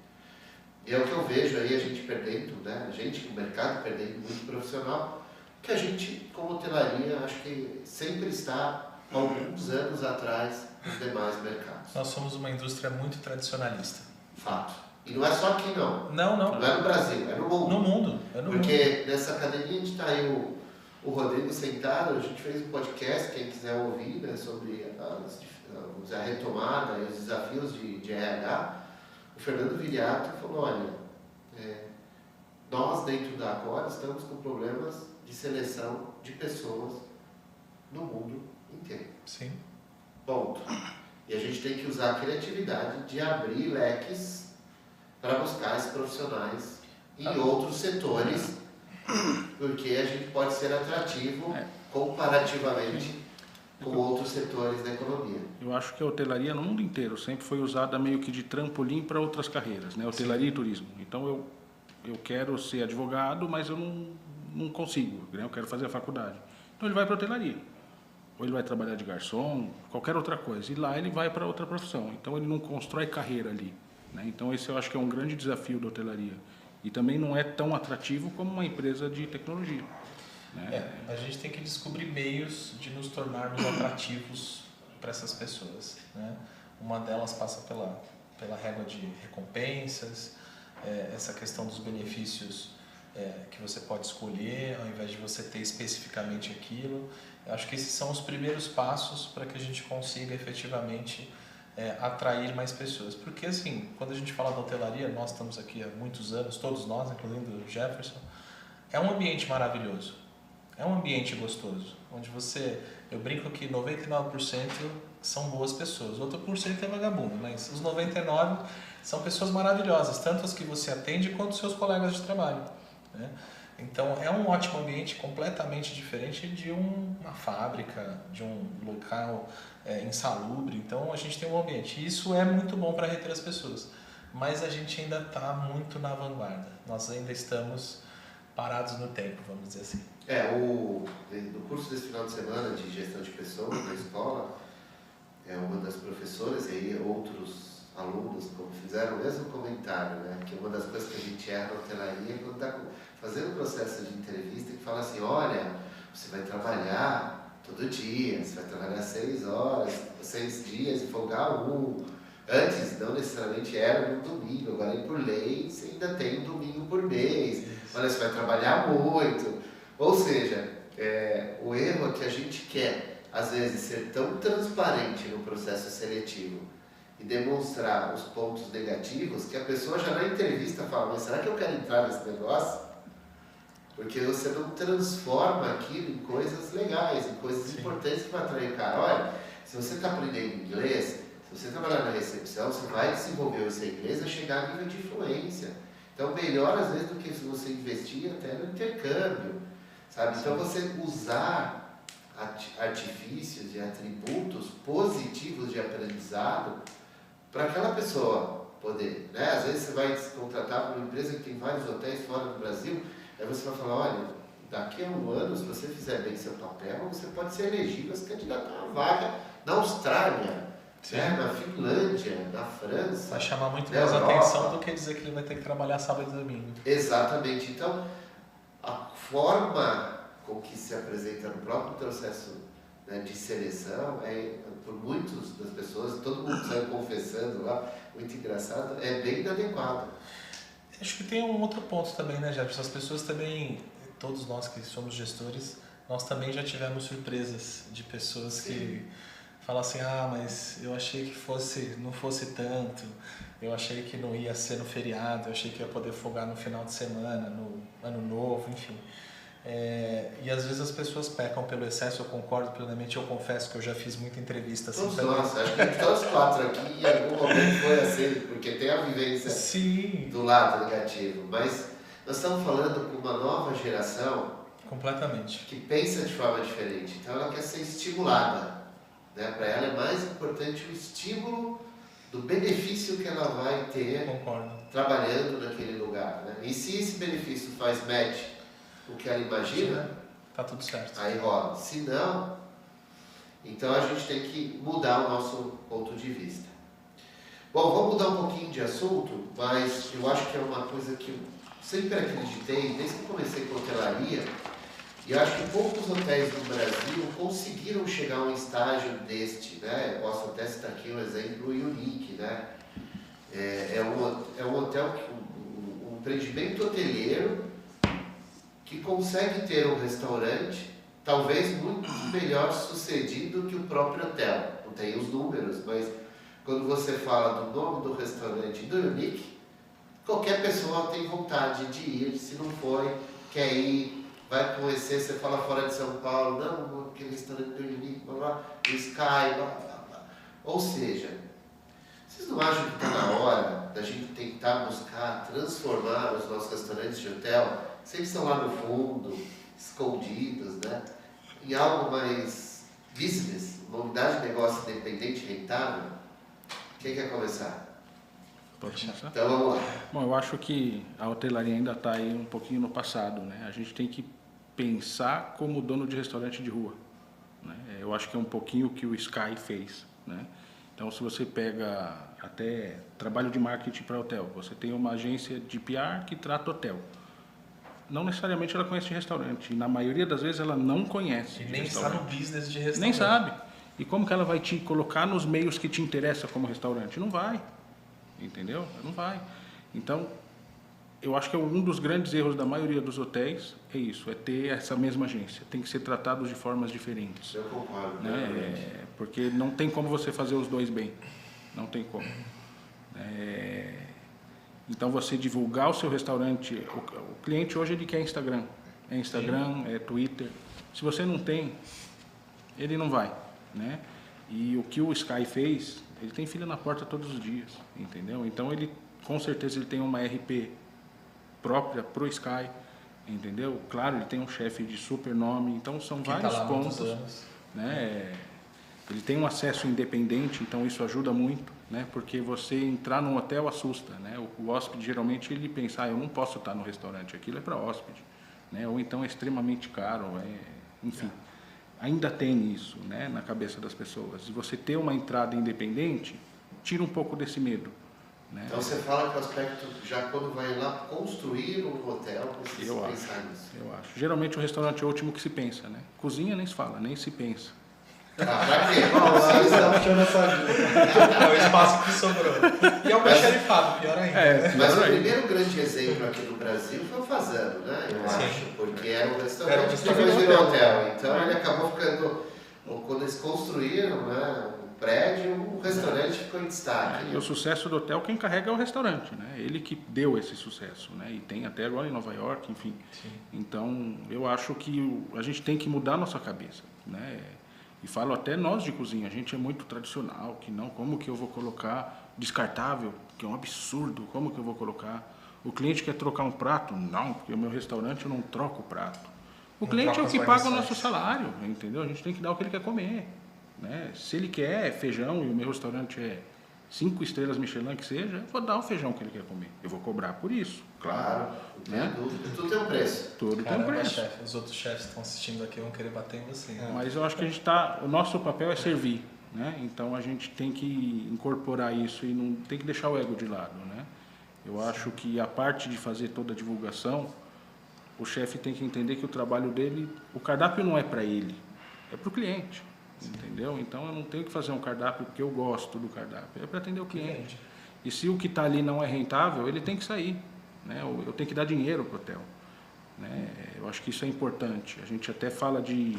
E é o que eu vejo aí, a gente perdendo, né? A gente, o mercado, perdendo muito profissional, que a gente, como hotelaria, acho que sempre está alguns anos atrás dos demais mercados. Nós somos uma indústria muito tradicionalista. Fato. E não é só aqui, não. Não. Não é no Brasil, é no mundo. No mundo. Porque nessa academia a gente está aí o Rodrigo sentado, a gente fez um podcast, quem quiser ouvir, né, sobre a retomada e os desafios de RH. O Fernando Viriato falou, olha, nós dentro da Accor estamos com problemas de seleção de pessoas no mundo inteiro. Sim. Ponto. E a gente tem que usar a criatividade de abrir leques para buscar esses profissionais em outros setores, porque a gente pode ser atrativo comparativamente com outros setores da economia. Eu acho que a hotelaria no mundo inteiro sempre foi usada meio que de trampolim para outras carreiras, né? Hotelaria e turismo. Então eu quero ser advogado, mas eu não consigo, né? Eu quero fazer a faculdade. Então ele vai para a hotelaria. Ou ele vai trabalhar de garçom, qualquer outra coisa. E lá ele vai para outra profissão. Então ele não constrói carreira ali, né? Então esse eu acho que é um grande desafio da hotelaria. E também não é tão atrativo como uma empresa de tecnologia, né? A gente tem que descobrir meios de nos tornarmos atrativos para essas pessoas, né? Uma delas passa pela régua de recompensas, essa questão dos benefícios que você pode escolher, ao invés de você ter especificamente aquilo. Eu acho que esses são os primeiros passos para que a gente consiga efetivamente atrair mais pessoas. Porque, assim, quando a gente fala da hotelaria, nós estamos aqui há muitos anos, todos nós, incluindo o Jefferson, é um ambiente maravilhoso, é um ambiente gostoso, onde eu brinco que 99% são boas pessoas, o outro por cento é vagabundo, mas os 99% são pessoas maravilhosas, tanto as que você atende quanto os seus colegas de trabalho, né? Então é um ótimo ambiente, completamente diferente de uma fábrica, de um local insalubre. Então a gente tem um ambiente, e isso é muito bom para reter as pessoas, mas a gente ainda está muito na vanguarda, nós ainda estamos parados no tempo, vamos dizer assim. No curso desse final de semana de gestão de pessoas na escola, uma das professoras e aí outros alunos fizeram o mesmo comentário, né? Que uma das coisas que a gente erra na hotelaria é quando está fazendo o processo de entrevista, que fala assim, olha, você vai trabalhar todo dia, você vai trabalhar 6 horas, 6 dias e folgar 1. Antes, não necessariamente era no domingo, agora por lei você ainda tem um domingo por mês. Olha, você vai trabalhar muito. Ou seja, o erro é que a gente quer, às vezes, ser tão transparente no processo seletivo e demonstrar os pontos negativos que a pessoa já na entrevista fala, mas será que eu quero entrar nesse negócio? Porque você não transforma aquilo em coisas legais, em coisas importantes que vai atrair o cara. Olha, se você está aprendendo inglês, se você trabalhar na recepção, você vai desenvolver o seu inglês a chegar a nível de influência. Então, melhor às vezes do que se você investir até no intercâmbio, sabe? Então, você usar artifícios e atributos positivos de aprendizado para aquela pessoa poder, né? Às vezes você vai se contratar para uma empresa que tem vários hotéis fora do Brasil, aí você vai falar, olha, daqui a 1 ano, se você fizer bem seu papel, você pode ser elegível a se candidatar a uma vaga na Austrália, né? Na Finlândia, na França. Vai chamar muito mais atenção do que dizer que ele vai ter que trabalhar sábado e domingo. Exatamente. Então, a forma com que se apresenta no próprio processo, né, de seleção, por muitas das pessoas, todo mundo sai confessando lá, muito engraçado, é bem inadequado. Acho que tem um outro ponto também, né, Jefferson? As pessoas também, todos nós que somos gestores, nós também já tivemos surpresas de pessoas Sim. que falam assim, mas eu achei que não fosse tanto, eu achei que não ia ser no feriado, eu achei que ia poder folgar no final de semana, no ano novo, enfim. E às vezes as pessoas pecam pelo excesso, eu concordo plenamente, eu confesso que eu já fiz muita entrevista assim. Todos nós, acho que todos 4 aqui em algum momento foi assim, porque tem a vivência Sim. do lado negativo, mas nós estamos falando com uma nova geração completamente que pensa de forma diferente, então ela quer ser estimulada, né? Para ela é mais importante o estímulo do benefício que ela vai ter trabalhando naquele lugar, né? E se esse benefício faz match o que ela imagina, tá tudo certo. Aí rola. Se não, então a gente tem que mudar o nosso ponto de vista. Bom, vamos mudar um pouquinho de assunto, mas eu acho que é uma coisa que eu sempre acreditei, desde que eu comecei com hotelaria, e eu acho que poucos hotéis no Brasil conseguiram chegar a um estágio deste, né? Eu posso até citar aqui um exemplo, o Unique, né? É um hotel, um empreendimento hoteleiro que consegue ter um restaurante talvez muito melhor sucedido que o próprio hotel. Não tem os números, mas quando você fala do nome do restaurante do Unique, Qualquer pessoa tem vontade de ir, se não foi, quer ir, vai conhecer, você fala fora de São Paulo, não, aquele restaurante do Unique, blá, blá, o Sky, blá, blá, blá. Ou seja, vocês não acham que está na hora da gente tentar buscar, transformar os nossos restaurantes de hotel, sempre estão lá no fundo, escondidos, né? Em algo mais business, uma unidade de negócio independente, rentável? Quem quer começar? Pode começar? Então vamos lá. Bom, eu acho que a hotelaria ainda está aí um pouquinho no passado, né? A gente tem que pensar como dono de restaurante de rua, né? Eu acho que é um pouquinho o que o Sky fez, né? Então, se você pega até trabalho de marketing para hotel, você tem uma agência de PR que trata hotel. Não necessariamente ela conhece de restaurante, e na maioria das vezes ela não conhece. E nem está no business de restaurante. Nem sabe. E como que ela vai te colocar nos meios que te interessa como restaurante? Não vai. Entendeu? Não vai. Então, eu acho que um dos grandes erros da maioria dos hotéis é isso, é ter essa mesma agência. Tem que ser tratados de formas diferentes. Eu concordo. Né? Porque não tem como você fazer os dois bem. Não tem como. Então, você divulgar o seu restaurante... O cliente hoje ele quer Instagram. É Instagram, é Twitter. Se você não tem, ele não vai. Né? E o que o Sky fez... Ele tem filha na porta todos os dias, entendeu? Então, ele, com certeza, ele tem uma RP própria pro Sky, entendeu? Claro, ele tem um chefe de super nome, então são vários pontos, né? Ele tem um acesso independente, então isso ajuda muito, né? Porque você entrar num hotel assusta, né? O hóspede, geralmente, ele pensa, eu não posso estar no restaurante, aquilo é para hóspede, né? Ou então é extremamente caro, enfim. Ainda tem isso, né, na cabeça das pessoas. E você ter uma entrada independente, tira um pouco desse medo. Né? Então você fala que o aspecto, já quando vai lá construir um hotel, precisa pensar nisso. Eu acho. Geralmente o restaurante é o último que se pensa, né? Cozinha nem se fala, nem se pensa. Ah, pra quê? É o espaço que sobrou. E é o almoxarifado, pior ainda. Mas o primeiro grande exemplo aqui no Brasil foi o Fazano, né? Eu acho, porque era um restaurante que depois virou hotel. Então ele acabou ficando, quando eles construíram, né, o prédio, o restaurante ficou em destaque. E o sucesso do hotel, quem carrega é o restaurante, né? Ele que deu esse sucesso, né? E tem até agora em Nova York, enfim. Sim. Então, eu acho que a gente tem que mudar a nossa cabeça, né? E falo até nós de cozinha, a gente é muito tradicional, que não, como que eu vou colocar descartável, que é um absurdo, como que eu vou colocar? O cliente quer trocar um prato? Não, porque o meu restaurante eu não troco o prato. O cliente é o que paga o nosso salário, entendeu? A gente tem que dar o que ele quer comer, né? Se ele quer feijão e o meu restaurante é 5 estrelas Michelin que seja, eu vou dar o feijão que ele quer comer. Eu vou cobrar por isso, claro. Né? Tudo tem um preço. Tudo tem um preço. Chefe, os outros chefes que estão assistindo aqui vão querer bater em você. Mas eu acho que a gente o nosso papel é servir, né? Então a gente tem que incorporar isso e não tem que deixar o ego de lado, né? Eu acho que a parte de fazer toda a divulgação, o chefe tem que entender que o trabalho dele, o cardápio não é para ele, é para o cliente. Entendeu? Então eu não tenho que fazer um cardápio porque eu gosto do cardápio, é para atender o cliente. E se o que está ali não é rentável, ele tem que sair, né? Eu tenho que dar dinheiro para o hotel, né? Eu acho que isso é importante. A gente até fala de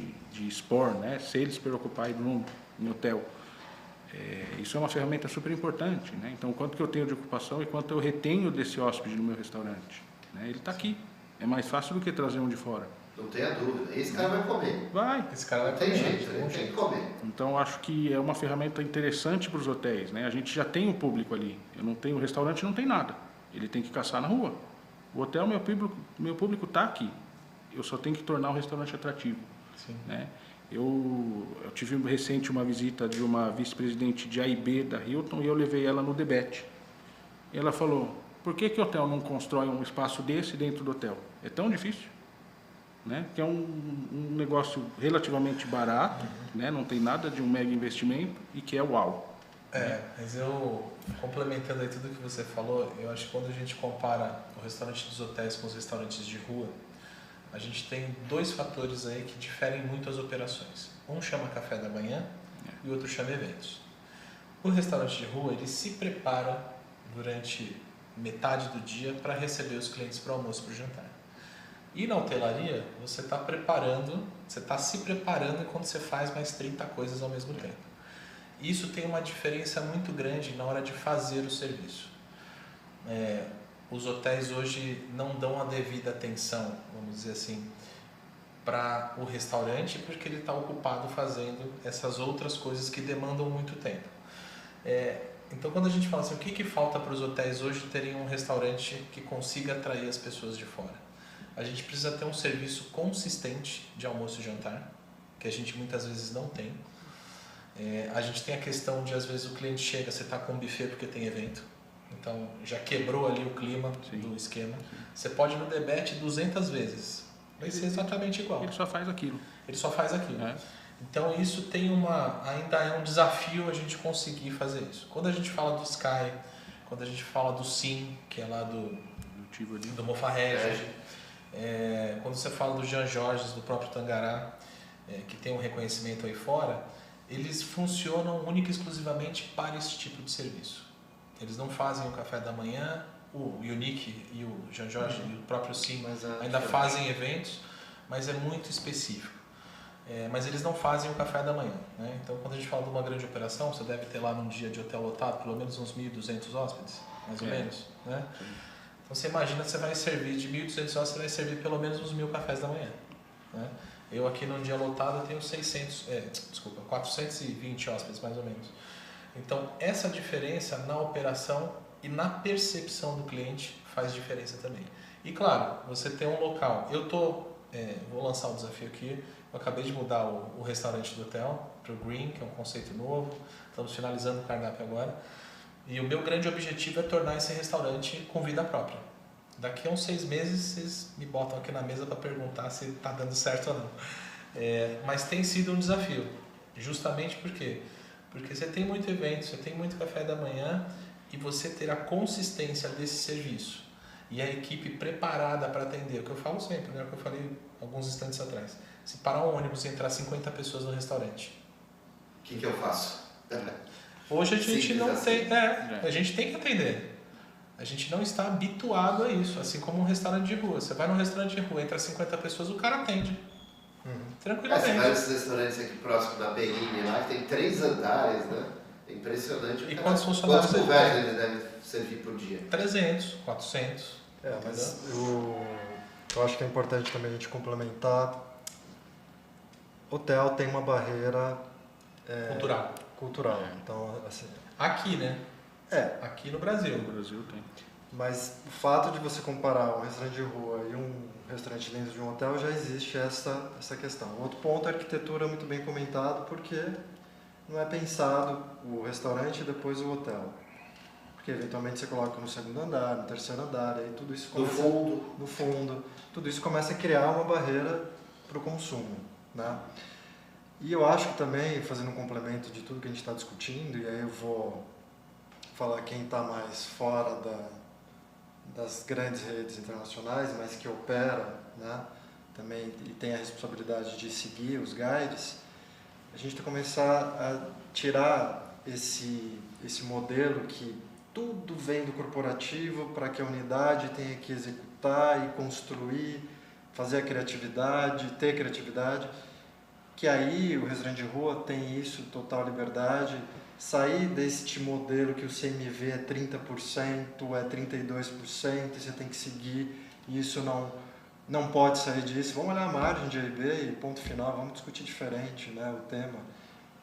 SPOR, né? Sales per Occupied Room em hotel. Isso é uma ferramenta super importante, né? Então, quanto que eu tenho de ocupação e quanto eu retenho desse hóspede no meu restaurante, né? Ele está aqui. É mais fácil do que trazer um de fora. Não tenha dúvida. Esse cara vai comer. Vai. Esse cara vai não comer. Tem jeito, ele tem que comer. Então, acho que é uma ferramenta interessante para os hotéis, né? A gente já tem o público ali. Eu não tenho, o restaurante não tem nada. Ele tem que caçar na rua. O hotel, meu público está aqui. Eu só tenho que tornar o restaurante atrativo. Sim. Né? Eu tive recente uma visita de uma vice-presidente de AIB da Hilton e eu levei ela no debate. E ela falou, por que o hotel não constrói um espaço desse dentro do hotel? É tão difícil? Né? Que é um negócio relativamente barato, né? Não tem nada de um mega investimento e que é uau. Mas eu, complementando aí tudo que você falou, eu acho que quando a gente compara o restaurante dos hotéis com os restaurantes de rua, a gente tem 2 fatores aí que diferem muito as operações. Um chama café da manhã e o outro chama eventos. O restaurante de rua, ele se prepara durante metade do dia para receber os clientes para o almoço e para o jantar. E na hotelaria, você está se preparando enquanto você faz mais 30 coisas ao mesmo tempo. Isso tem uma diferença muito grande na hora de fazer o serviço. os hotéis hoje não dão a devida atenção, vamos dizer assim, para o restaurante, porque ele está ocupado fazendo essas outras coisas que demandam muito tempo. Então, quando a gente fala assim, o que falta para os hotéis hoje terem um restaurante que consiga atrair as pessoas de fora? A gente precisa ter um serviço consistente de almoço e jantar, que a gente muitas vezes não tem. A gente tem a questão de, às vezes, o cliente chega, você está com um buffet porque tem evento, então já quebrou ali o clima do esquema. Você pode ir no debate 200 vezes, vai ser exatamente igual. Ele só faz aquilo. Ele só faz aquilo. Então isso tem ainda é um desafio a gente conseguir fazer isso. Quando a gente fala do Sky, quando a gente fala do Sim, que é lá do Mofarrege, quando você fala do Jean Jorges, do próprio Tangará, que tem um reconhecimento aí fora, eles funcionam única e exclusivamente para esse tipo de serviço. Eles não fazem o café da manhã, o Unique e o Jean Jorges e o próprio Sim ainda fazem eventos, mas é muito específico. Mas eles não fazem o café da manhã, né? Então, quando a gente fala de uma grande operação, você deve ter lá num dia de hotel lotado pelo menos uns 1.200 hóspedes, mais ou menos, né? Então, você imagina que você vai servir de 1.200 hóspedes, você vai servir pelo menos uns 1.000 cafés da manhã, né? Eu aqui num dia lotado eu tenho 420 hóspedes, mais ou menos. Então, essa diferença na operação e na percepção do cliente faz diferença também. E claro, você tem um local. Vou lançar um desafio aqui. Eu acabei de mudar o restaurante do hotel para o Green, que é um conceito novo. Estamos finalizando o cardápio agora. E o meu grande objetivo é tornar esse restaurante com vida própria. Daqui a uns 6 meses, vocês me botam aqui na mesa para perguntar se está dando certo ou não. Mas tem sido um desafio. Justamente por quê? Porque você tem muito evento, você tem muito café da manhã e você ter a consistência desse serviço e a equipe preparada para atender. O que eu falo sempre, né? O que eu falei alguns instantes atrás. Se parar um ônibus e entrar 50 pessoas no restaurante, O que eu faço? hoje a gente Simples não assim. tem. A gente tem que atender. A gente não está habituado a isso, assim como um restaurante de rua. Você vai num restaurante de rua, entra 50 pessoas, o cara atende. Você Tranquilamente. vai nesses restaurantes aqui próximo da Berrini, lá que tem 3 andares, né? É impressionante. E quantos funcionários Quantos conversas ele deve servir por dia? 300, 400. Mas eu acho que é importante também a gente complementar. Hotel tem uma barreira cultural. Então, assim, Aqui, né? Aqui no Brasil. No Brasil tem. mas o fato de você comparar um restaurante de rua e um restaurante dentro de um hotel, já existe essa questão. O outro ponto é a arquitetura, muito bem comentado, porque não é pensado o restaurante e depois o hotel. Porque eventualmente você coloca no segundo andar, no terceiro andar, e aí tudo isso começa no fundo, tudo isso começa a criar uma barreira para o consumo, né? E eu acho que também, fazendo um complemento de tudo que a gente está discutindo, e aí eu vou falar quem está mais fora das grandes redes internacionais, mas que opera, né, também e tem a responsabilidade de seguir os guides, a gente tem que começar a tirar esse modelo que tudo vem do corporativo para que a unidade tenha que executar e construir, fazer a criatividade, ter criatividade, que aí o restaurante de rua tem isso, total liberdade, sair deste modelo que o CMV é 30%, é 32%, e você tem que seguir, e isso não pode sair disso. Vamos olhar a margem de A e B e ponto final, vamos discutir diferente, né, o tema.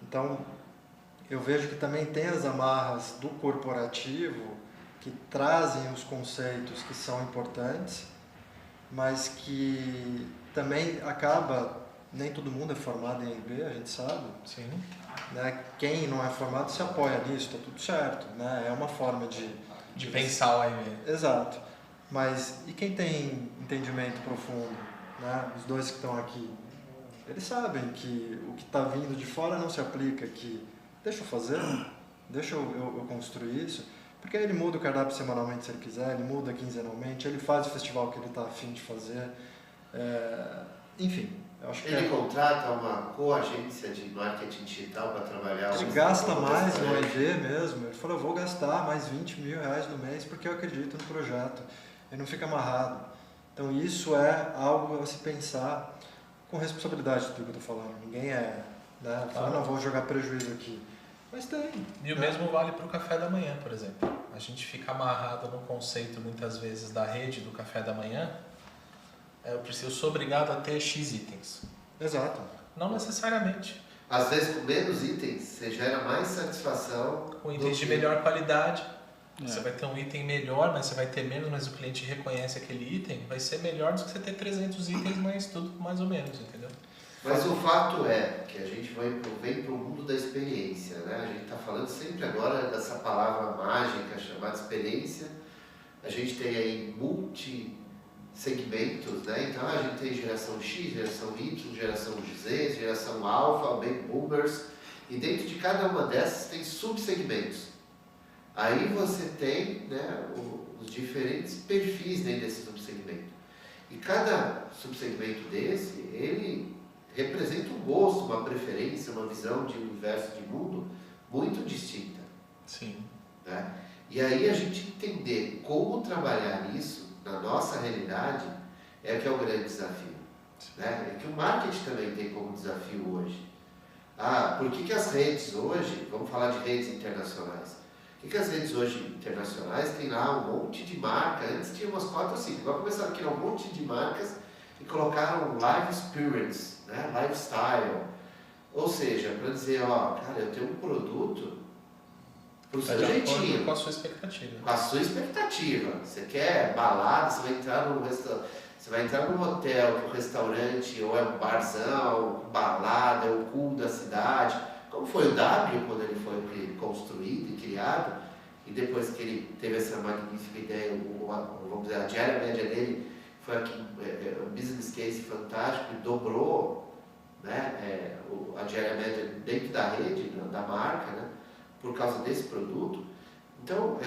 Então, eu vejo que também tem as amarras do corporativo que trazem os conceitos que são importantes, mas que também nem todo mundo é formado em A e B, a gente sabe. Sim. Né? Quem não é formado se apoia nisso, está tudo certo, né? É uma forma de pensar o AIB. Exato. Mas e quem tem entendimento profundo, né? Os dois que estão aqui, eles sabem que o que está vindo de fora não se aplica aqui. Deixa eu fazer, deixa eu construir isso, porque aí ele muda o cardápio semanalmente se ele quiser, ele muda quinzenalmente, ele faz o festival que ele está afim de fazer, enfim. Eu acho que ele contrata uma coagência de marketing digital para trabalhar. Ele gasta mais no AIB mesmo. Ele falou, eu vou gastar mais 20 mil reais no mês porque eu acredito no projeto. Ele não fica amarrado. Então isso é algo a se pensar com responsabilidade de tudo que eu estou falando. Ninguém fala, não vou jogar prejuízo aqui. Mas tem. E o mesmo vale para o café da manhã, por exemplo. A gente fica amarrado no conceito, muitas vezes, da rede do café da manhã. Eu sou obrigado a ter X itens. Exato. Não necessariamente. Às vezes, com menos itens, você gera mais satisfação. Com itens de melhor qualidade. Você vai ter um item melhor, mas você vai ter menos, mas o cliente reconhece aquele item. Vai ser melhor do que você ter 300 itens, mas tudo mais ou menos, entendeu? Mas o fato é que a gente vem para o mundo da experiência, né? A gente está falando sempre agora dessa palavra mágica chamada experiência. A gente tem aí multi-segmentos, né? Então a gente tem geração X, geração Y, geração Z, geração alfa, baby boomers. E dentro de cada uma dessas tem subsegmentos. Aí você tem, né, os diferentes perfis dentro desse subsegmento. E cada subsegmento desse, ele representa um gosto, uma preferência, uma visão de universo de mundo muito distinta. Sim. Né? E aí a gente entender como trabalhar isso na nossa realidade é que é o grande desafio. Né? É que o marketing também tem como desafio hoje. Por que as redes hoje, vamos falar de redes internacionais, por que as redes hoje internacionais tem lá um monte de marcas? Antes tinha umas 4 ou 5, agora começaram a criar um monte de marcas e colocaram live experience, né? Lifestyle. Ou seja, para dizer, cara, eu tenho um produto pro seu jeitinho. Com a sua expectativa. Com a sua expectativa. Você quer balada, você vai entrar num restaurante. Você vai entrar num hotel, que o restaurante ou é um barzão, balada, é o cool da cidade. Como foi o W quando ele foi construído e criado, e depois que ele teve essa magnífica ideia, vamos dizer, a diária média dele foi um business case fantástico e dobrou, né, a diária média dentro da rede, da marca, né, por causa desse produto. Então,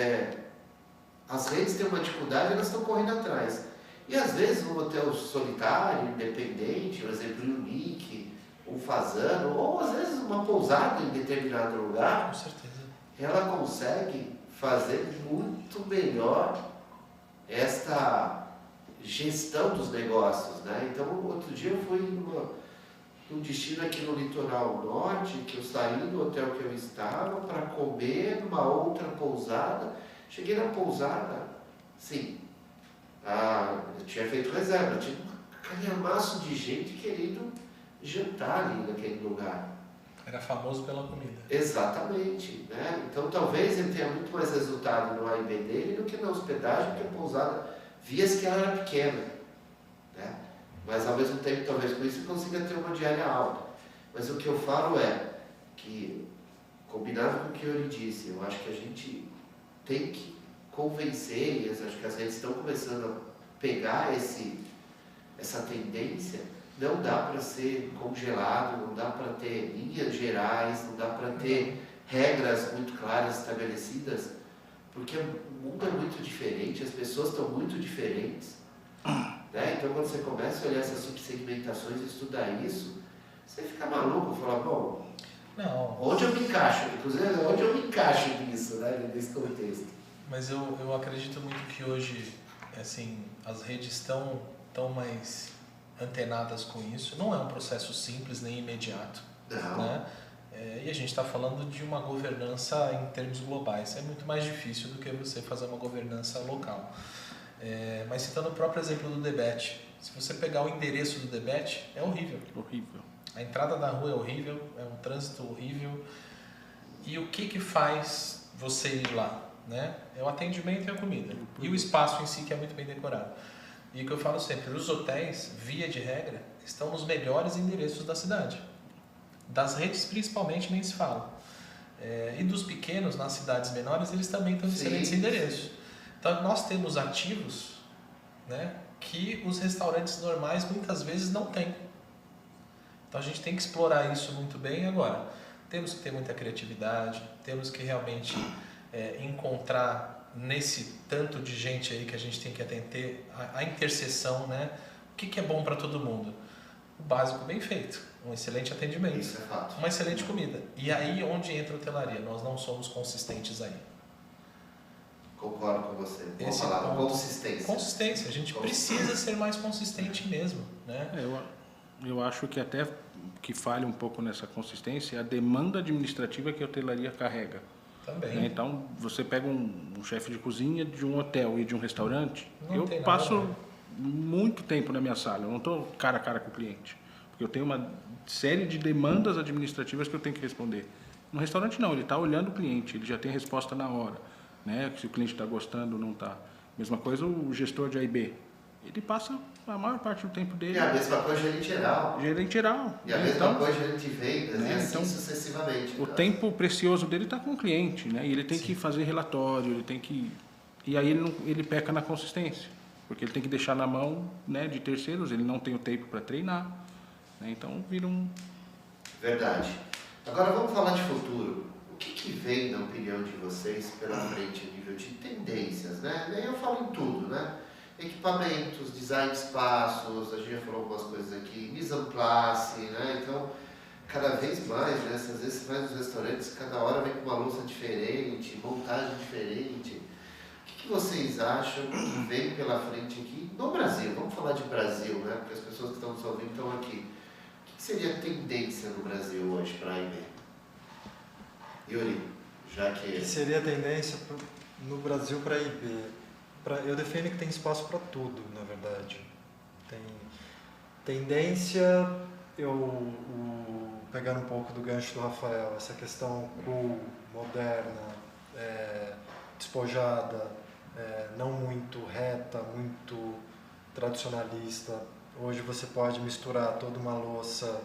as redes têm uma dificuldade e elas estão correndo atrás. E às vezes um hotel solitário, independente, por exemplo, Unique, um Fazano, ou às vezes uma pousada em determinado lugar, com certeza, ela consegue fazer muito melhor esta gestão dos negócios, né? Então, outro dia eu fui num destino aqui no litoral norte, que eu saí do hotel que eu estava para comer numa outra pousada. Cheguei na pousada, sim, eu tinha feito reserva, tinha um calhamaço de gente querendo jantar ali naquele lugar. Era famoso pela comida. Exatamente, né? Então talvez ele tenha muito mais resultado no A&B dele do que na hospedagem, porque a pousada via-se que ela era pequena, né? Mas ao mesmo tempo, talvez com isso ele consiga ter uma diária alta. Mas o que eu falo é que, combinado com o que eu lhe disse, eu acho que a gente tem que convencer, e acho que as redes estão começando a pegar essa tendência. Não dá para ser congelado, não dá para ter linhas gerais, não dá para ter regras muito claras estabelecidas, porque o mundo é muito diferente, as pessoas estão muito diferentes. Né? Então, quando você começa a olhar essas subsegmentações e estudar isso, você fica maluco, fala, bom, não, onde eu me encaixo? Inclusive, onde eu me encaixo nisso, né? Nesse contexto? Mas eu acredito muito que hoje, assim, as redes estão mais antenadas com isso. Não é um processo simples nem imediato. Não. Né? E a gente está falando de uma governança em termos globais. É muito mais difícil do que você fazer uma governança local. Mas citando o próprio exemplo do Debet, se você pegar o endereço do Debet, é horrível. Horrível. A entrada da rua é horrível, é um trânsito horrível. E o que faz você ir lá? Né? É o atendimento e a comida. E o espaço em si, que é muito bem decorado. E o que eu falo sempre, os hotéis, via de regra, estão nos melhores endereços da cidade. Das redes, principalmente, nem se fala. E dos pequenos, nas cidades menores, eles também estão em excelentes endereços. Então, nós temos ativos, né, que os restaurantes normais, muitas vezes, não têm. Então, a gente tem que explorar isso muito bem. Agora, temos que ter muita criatividade, temos que realmente encontrar nesse tanto de gente aí que a gente tem que atender a interseção, né? O que é bom para todo mundo? O básico bem feito, um excelente atendimento, isso é fato. Uma excelente comida. E aí onde entra a hotelaria? Nós não somos consistentes aí. Concordo com você. Vamos Esse falar ponto, consistência. Consistência. A gente precisa ser mais consistente mesmo, né? Eu acho que até que falha um pouco nessa consistência é a demanda administrativa que a hotelaria carrega. Também. Né? Então, você pega um chefe de cozinha de um hotel e de um restaurante, Não eu tem nada, passo né? muito tempo na minha sala, eu não estou cara a cara com o cliente, porque eu tenho uma série de demandas administrativas que eu tenho que responder. No restaurante não, ele está olhando o cliente, ele já tem a resposta na hora, né? Se o cliente está gostando ou não está. Mesma coisa o gestor de A&B, ele passa a maior parte do tempo dele... E a mesma coisa gerente geral. Gerente geral. E a né? mesma Então, coisa gerente de vendas, né? e assim Então, sucessivamente. o tempo precioso dele está com o cliente, né? E ele tem que fazer relatório, ele tem que... E aí ele peca na consistência, porque ele tem que deixar na mão, né, de terceiros, ele não tem o tempo para treinar, né? Então vira um... Verdade. Agora vamos falar de futuro. O que vem, na opinião de vocês, pela frente a nível de tendências, né? Eu falo em tudo, né? Equipamentos, design de espaços, a gente já falou algumas coisas aqui, mise en place, né? Então, cada vez mais, né? Às vezes você vai nos restaurantes, cada hora vem com uma louça diferente, montagem diferente. O que vocês acham que vem pela frente aqui no Brasil? Vamos falar de Brasil, né? Porque as pessoas que estão nos ouvindo estão aqui. O que seria tendência no Brasil hoje para a IB? Yuri, já que... O que seria a tendência no Brasil para IB? Eu defino que tem espaço para tudo, na verdade. Tem tendência, pegando um pouco do gancho do Rafael, essa questão cool, moderna, despojada, não muito reta, muito tradicionalista. Hoje você pode misturar toda uma louça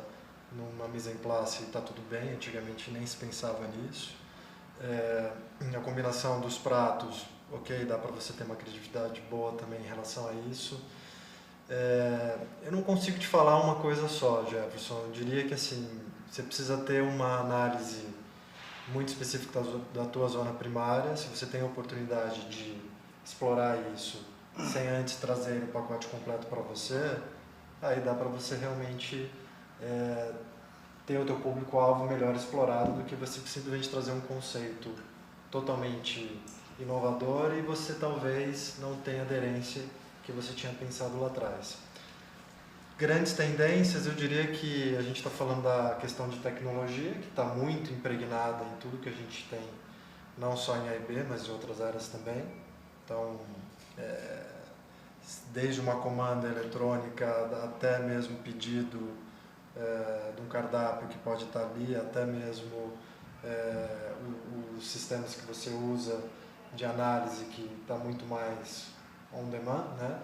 numa mise en place e está tudo bem, antigamente nem se pensava nisso. A combinação dos pratos, ok, dá para você ter uma criatividade boa também em relação a isso. Eu não consigo te falar uma coisa só, Jefferson. Eu diria que assim, você precisa ter uma análise muito específica da tua zona primária. Se você tem a oportunidade de explorar isso sem antes trazer o pacote completo para você, aí dá para você realmente ter o teu público-alvo melhor explorado do que você simplesmente trazer um conceito totalmente inovador e você talvez não tenha aderência que você tinha pensado lá atrás. Grandes tendências, eu diria que a gente está falando da questão de tecnologia, que está muito impregnada em tudo que a gente tem, não só em A&B, mas em outras áreas também. Então, desde uma comanda eletrônica até mesmo pedido de um cardápio que pode estar ali, até mesmo os sistemas que você usa de análise que está muito mais on demand, né?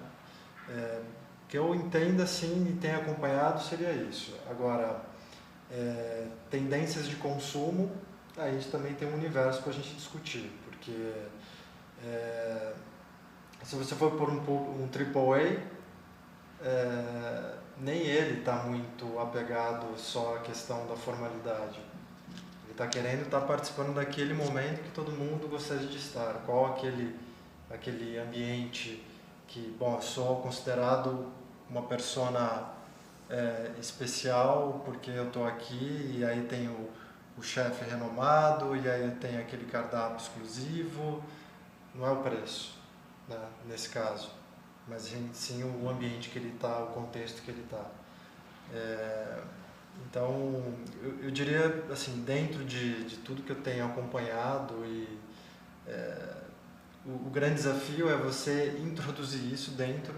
Que eu entenda assim e tenha acompanhado seria isso. Agora, tendências de consumo, a gente também tem um universo para a gente discutir, porque se você for por um AAA, nem ele está muito apegado só à questão da formalidade. Ele está querendo estar participando daquele momento que todo mundo gostaria de estar. Qual aquele ambiente que, bom, eu sou considerado uma persona especial porque eu estou aqui e aí tem o chefe renomado e aí tem aquele cardápio exclusivo. Não é o preço, né, nesse caso, mas sim o ambiente que ele está, o contexto que ele está. Então, eu diria, assim, dentro de tudo que eu tenho acompanhado, o grande desafio é você introduzir isso dentro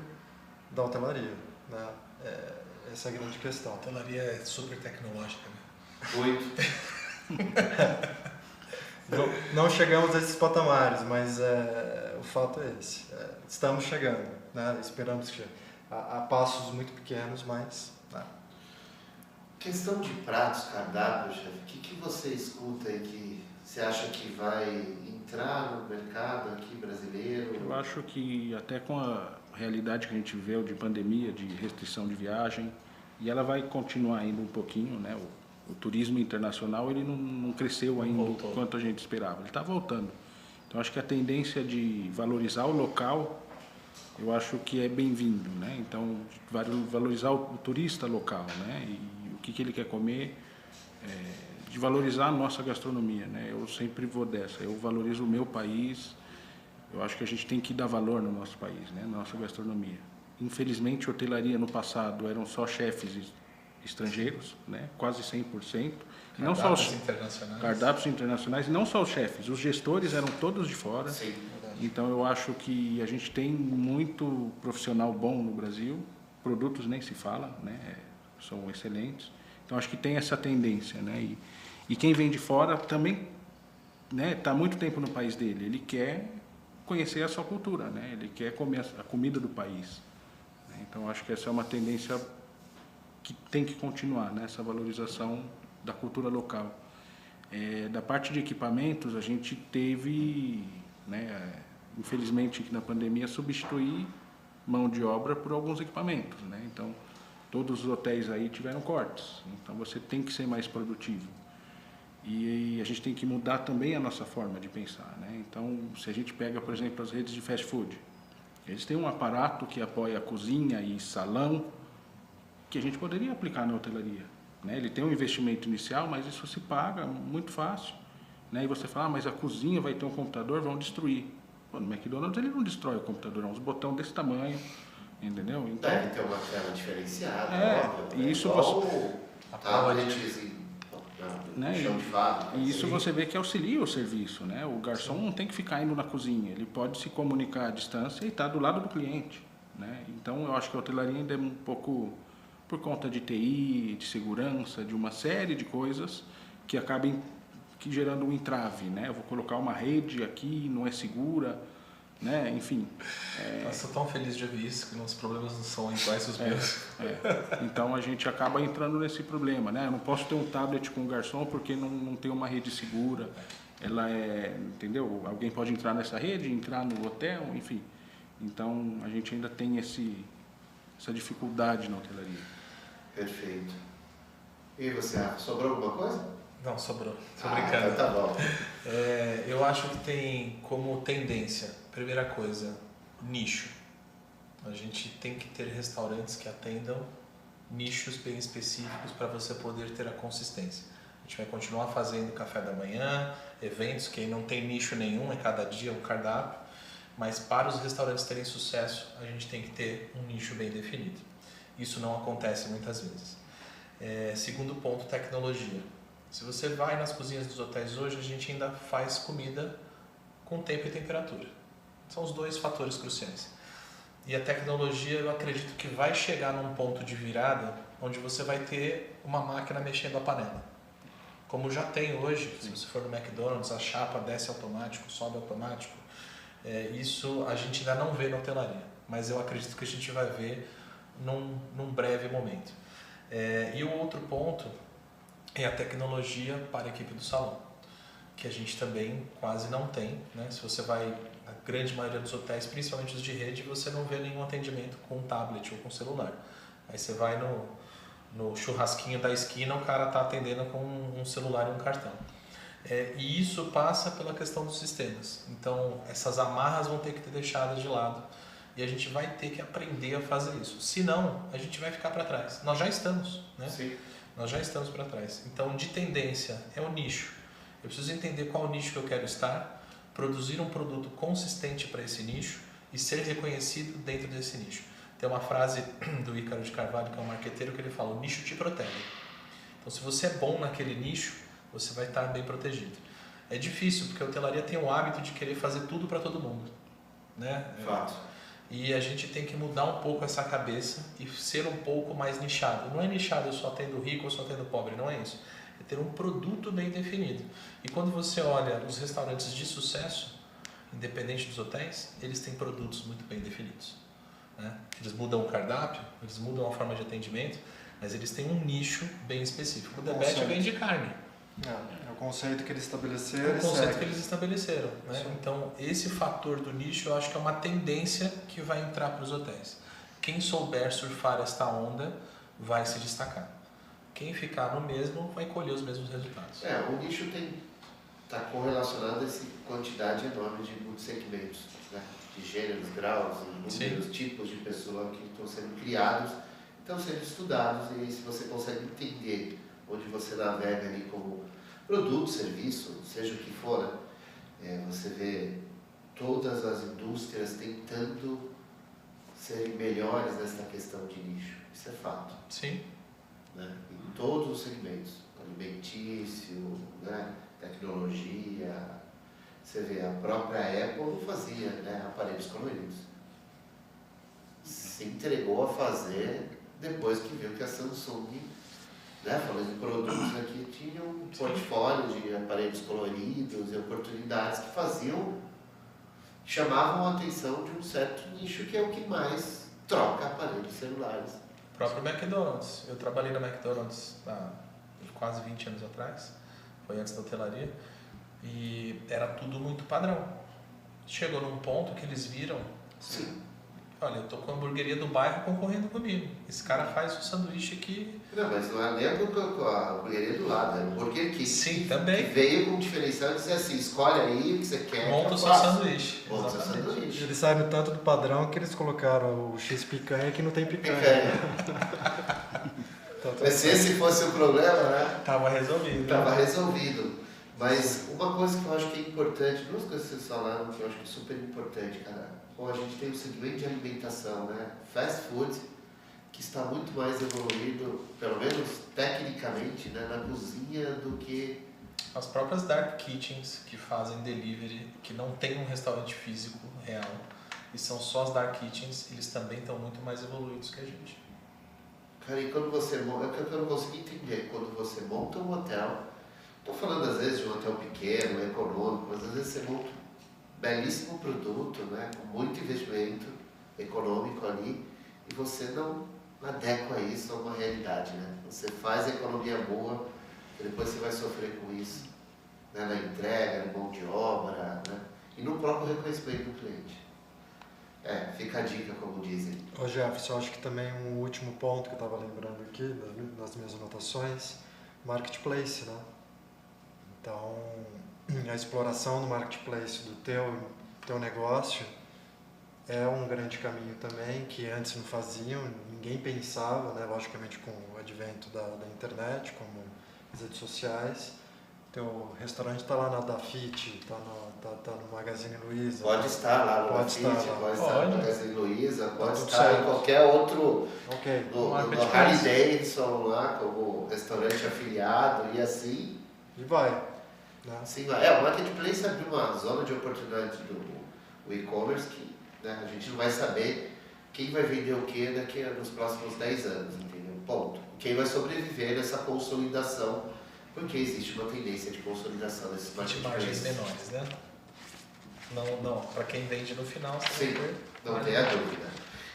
da hotelaria, né? Essa é a grande questão. A hotelaria é super tecnológica, né? Muito. Não chegamos a esses patamares, mas o fato é esse. Estamos chegando, né? Esperamos que chegue. A passos muito pequenos, mas... Questão de pratos, cardápios, chefe, o que você escuta aí que você acha que vai entrar no mercado aqui brasileiro? Eu acho que até com a realidade que a gente vê de pandemia, de restrição de viagem, e ela vai continuar ainda um pouquinho, né? O turismo internacional ele não cresceu ainda quanto a gente esperava, ele está voltando. Então acho que a tendência de valorizar o local, eu acho que é bem-vindo, né? Então valorizar o turista local, né? E o que ele quer comer, de valorizar a nossa gastronomia, né? Eu sempre vou dessa, eu valorizo o meu país, eu acho que a gente tem que dar valor no nosso país, né? Na nossa gastronomia. Infelizmente, hotelaria no passado eram só chefes estrangeiros, né? Quase 100%. Não Cardápios só os internacionais. cardápios internacionais, e não só os chefes, os gestores eram todos de fora. Sim. Então eu acho que a gente tem muito profissional bom no Brasil, produtos nem se fala, né? São excelentes. Então acho que tem essa tendência, né? E quem vem de fora também, né? Tá muito tempo no país dele, ele quer conhecer a sua cultura, né? Ele quer comer a comida do país. Né? Então acho que essa é uma tendência que tem que continuar, né? Essa valorização da cultura local. Da parte de equipamentos, a gente teve, né? Infelizmente, na pandemia, substituir mão de obra por alguns equipamentos, né? Então, todos os hotéis aí tiveram cortes. Então, você tem que ser mais produtivo. E a gente tem que mudar também a nossa forma de pensar, né? Então, se a gente pega, por exemplo, as redes de fast food, eles têm um aparato que apoia a cozinha e salão que a gente poderia aplicar na hotelaria, né? Ele tem um investimento inicial, mas isso se paga muito fácil, né? E você fala, mas a cozinha vai ter um computador, vão destruir. Pô, no McDonald's ele não destrói o computador, é uns botões desse tamanho, entendeu? Então, Deve ter uma tela diferenciada, óbvio, e isso igual você, tablets né? chão de fábrica. E isso você vê que auxilia o serviço, né? O garçom não tem que ficar indo na cozinha, ele pode se comunicar à distância e estar do lado do cliente, né? Então eu acho que a hotelaria ainda é um pouco por conta de TI, de segurança, de uma série de coisas que acabam gerando um entrave, né? Eu vou colocar uma rede aqui, não é segura, né? Enfim. Eu sou tão feliz de ouvir isso, que os problemas não são iguais aos meus. Então a gente acaba entrando nesse problema, né? Eu não posso ter um tablet com o garçom porque não tem uma rede segura. Ela entendeu? Alguém pode entrar nessa rede, entrar no hotel, enfim. Então a gente ainda tem essa dificuldade na hotelaria. Perfeito. E você, sobrou alguma coisa? Não, sobrou. Tô brincando. Então tá bom. Eu acho que tem como tendência, primeira coisa, nicho. A gente tem que ter restaurantes que atendam nichos bem específicos para você poder ter a consistência. A gente vai continuar fazendo café da manhã, eventos que não tem nicho nenhum, é cada dia um cardápio, mas para os restaurantes terem sucesso, a gente tem que ter um nicho bem definido. Isso não acontece muitas vezes. Segundo ponto, tecnologia. Se você vai nas cozinhas dos hotéis hoje, a gente ainda faz comida com tempo e temperatura. São os dois fatores cruciais. E a tecnologia, eu acredito que vai chegar num ponto de virada onde você vai ter uma máquina mexendo a panela. Como já tem hoje, se você for no McDonald's, a chapa desce automático, sobe automático. Isso a gente ainda não vê na hotelaria, mas eu acredito que a gente vai ver num breve momento. E o outro ponto é a tecnologia para a equipe do salão, que a gente também quase não tem, né? Se você vai na grande maioria dos hotéis, principalmente os de rede, você não vê nenhum atendimento com tablet ou com celular. Aí você vai no churrasquinho da esquina, o cara está atendendo com um celular e um cartão. E isso passa pela questão dos sistemas. Então, essas amarras vão ter que ser deixadas de lado e a gente vai ter que aprender a fazer isso. Senão, a gente vai ficar para trás. Nós já estamos, né? Sim. Nós já estamos para trás. Então, de tendência, é o nicho. Eu preciso entender qual nicho que eu quero estar, produzir um produto consistente para esse nicho e ser reconhecido dentro desse nicho. Tem uma frase do Ícaro de Carvalho, que é um marqueteiro, que ele fala: o nicho te protege. Então, se você é bom naquele nicho, você vai estar bem protegido. É difícil, porque a hotelaria tem o hábito de querer fazer tudo para todo mundo, né? Fato. E a gente tem que mudar um pouco essa cabeça e ser um pouco mais nichado. Não é nichado eu só tendo rico ou só tendo pobre, não é isso. É ter um produto bem definido. E quando você olha os restaurantes de sucesso, independente dos hotéis, eles têm produtos muito bem definidos, né? Eles mudam o cardápio, eles mudam a forma de atendimento, mas eles têm um nicho bem específico. O The Best vende carne. É o conceito que eles estabeleceram. É o conceito que eles estabeleceram, né? Então, esse fator do nicho, eu acho que é uma tendência que vai entrar para os hotéis. Quem souber surfar esta onda vai se destacar. Quem ficar no mesmo vai colher os mesmos resultados. O nicho está correlacionado a essa quantidade enorme de muitos segmentos, né? De gêneros, graus, números, tipos de pessoa que estão sendo criados, estão sendo estudados, e se você consegue entender onde você navega ali como produto, serviço, seja o que for, você vê todas as indústrias tentando serem melhores nessa questão de nicho. Isso é fato. Sim. né? Em todos os segmentos, alimentício, né? Tecnologia. Você vê, a própria Apple não fazia, né, aparelhos coloridos. Se entregou a fazer depois que viu que a Samsung, né, falando de produtos aqui, tinha um portfólio de aparelhos coloridos e oportunidades que chamavam a atenção de um certo nicho que é o que mais troca aparelhos celulares. O próprio McDonald's. Eu trabalhei na McDonald's há quase 20 anos atrás, foi antes da hotelaria, e era tudo muito padrão. Chegou num ponto que eles viram, Sim. olha, eu tô com a hamburgueria do bairro concorrendo comigo. Esse cara faz o sanduíche aqui. Não, mas não é nem a hamburgueria do lado, é o hambúrguer que, Sim, também. que veio com um diferencial e dizer assim, escolhe aí o que você quer. Monta o seu sanduíche. Monta o seu Exatamente. sanduíche. Eles saíram tanto do padrão que eles colocaram o X picanha que não tem picanha. Então, Mas se esse fosse o problema, né? Tava resolvido. Estava resolvido. Mas uma coisa que eu acho que é importante, duas coisas que vocês falaram que eu acho que é super importante, cara. Bom, a gente tem o segmento de alimentação, né? Fast food, que está muito mais evoluído, pelo menos tecnicamente, né, na cozinha do que... As próprias dark kitchens que fazem delivery, que não tem um restaurante físico real, e são só as dark kitchens, eles também estão muito mais evoluídos que a gente. Cara, e quando você monta, é o que eu não consegui entender, quando você monta um hotel, estou falando às vezes de um hotel pequeno, econômico, mas às vezes você monta um belíssimo produto, né, com muito investimento econômico ali, e você não adequa isso a uma realidade, né? Você faz a economia boa, e depois você vai sofrer com isso, né, na entrega, na mão de obra, né, e no próprio reconhecimento do cliente. Fica a dica, como dizem. Ô Jefferson, acho que também um último ponto que eu estava lembrando aqui, das minhas anotações, marketplace, né? Então, a exploração do marketplace do teu negócio é um grande caminho também, que antes não faziam, ninguém pensava, né? Logicamente com o advento da internet, como as redes sociais. Teu restaurante está lá na Dafit, está no Magazine Luiza. Pode estar lá no Dafit, pode estar no Magazine Luiza, pode estar em qualquer outro, no Harley Davidson lá, como restaurante afiliado e assim. E vai. Né? Sim, o marketplace abriu uma zona de oportunidade do e-commerce que, né, a gente não vai saber quem vai vender o que daqui nos próximos 10 anos, entendeu? Ponto. Quem vai sobreviver nessa consolidação, porque existe uma tendência de consolidação desses De marketplaces. margens menores, né? Não, para quem vende no final, você Sim, não tem a dúvida.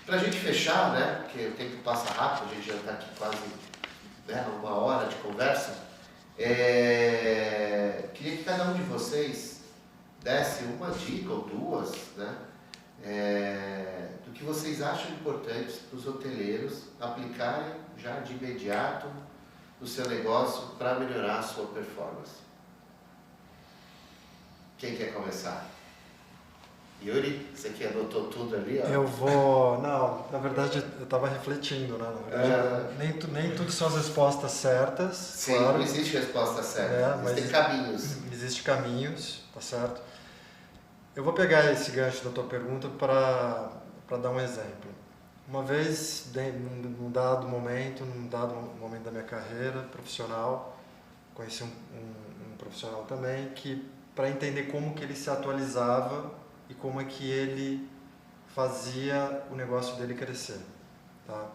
Para a gente fechar, né, porque o tempo passa rápido, a gente já está aqui quase, né, 1 hora de conversa, queria que cada um de vocês desse uma dica ou duas, né, do que vocês acham importantes para os hoteleiros aplicarem já de imediato no seu negócio para melhorar a sua performance. Quem quer começar? Yuri, você que anotou tudo ali? Ó. Eu vou... Não, na verdade eu estava refletindo, né? Na verdade, nem tudo são as respostas certas. Sim, claro. não existe resposta certa, existem caminhos. Existem caminhos, tá certo? Eu vou pegar esse gancho da tua pergunta para dar um exemplo. Uma vez, num dado momento da minha carreira profissional, conheci um profissional também que, para entender como que ele se atualizava e como é que ele fazia o negócio dele crescer. Tá?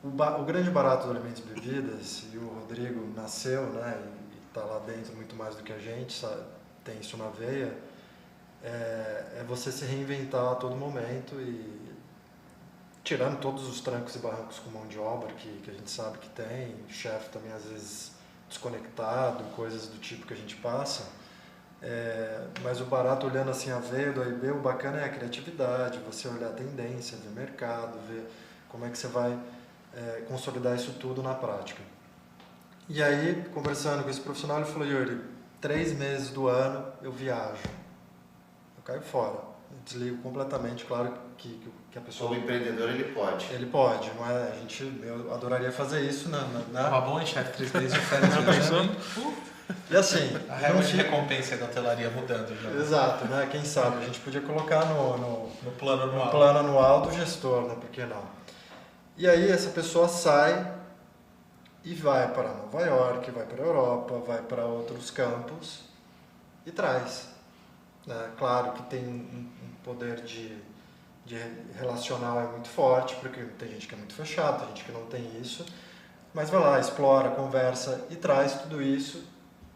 O grande barato do Alimentos e Bebidas, e o Rodrigo nasceu, né, e está lá dentro muito mais do que a gente, sabe, tem isso na veia, é você se reinventar a todo momento e tirando todos os trancos e barrancos com mão de obra que a gente sabe que tem, chefe também às vezes desconectado, coisas do tipo que a gente passa, mas o barato olhando assim a veia do AIB, o bacana é a criatividade, você olhar a tendência, ver mercado, ver como é que você vai consolidar isso tudo na prática. E aí, conversando com esse profissional, ele falou, Yuri, 3 meses do ano eu viajo, eu caio fora, eu desligo completamente, claro que a pessoa... Como empreendedor ele pode. Ele pode, não é? Eu adoraria fazer isso, né? Uma boa, chefe, 3 meses de férias. Já pensou? E assim... A regra de recompensa da hotelaria mudando já. Exato, né? Quem sabe? A gente podia colocar no plano anual do gestor, né? Por que não? E aí essa pessoa sai e vai para Nova York, vai para a Europa, vai para outros campos e traz. Né? Claro que tem um poder de relacional é muito forte, porque tem gente que é muito fechada, tem gente que não tem isso, mas vai lá, explora, conversa e traz tudo isso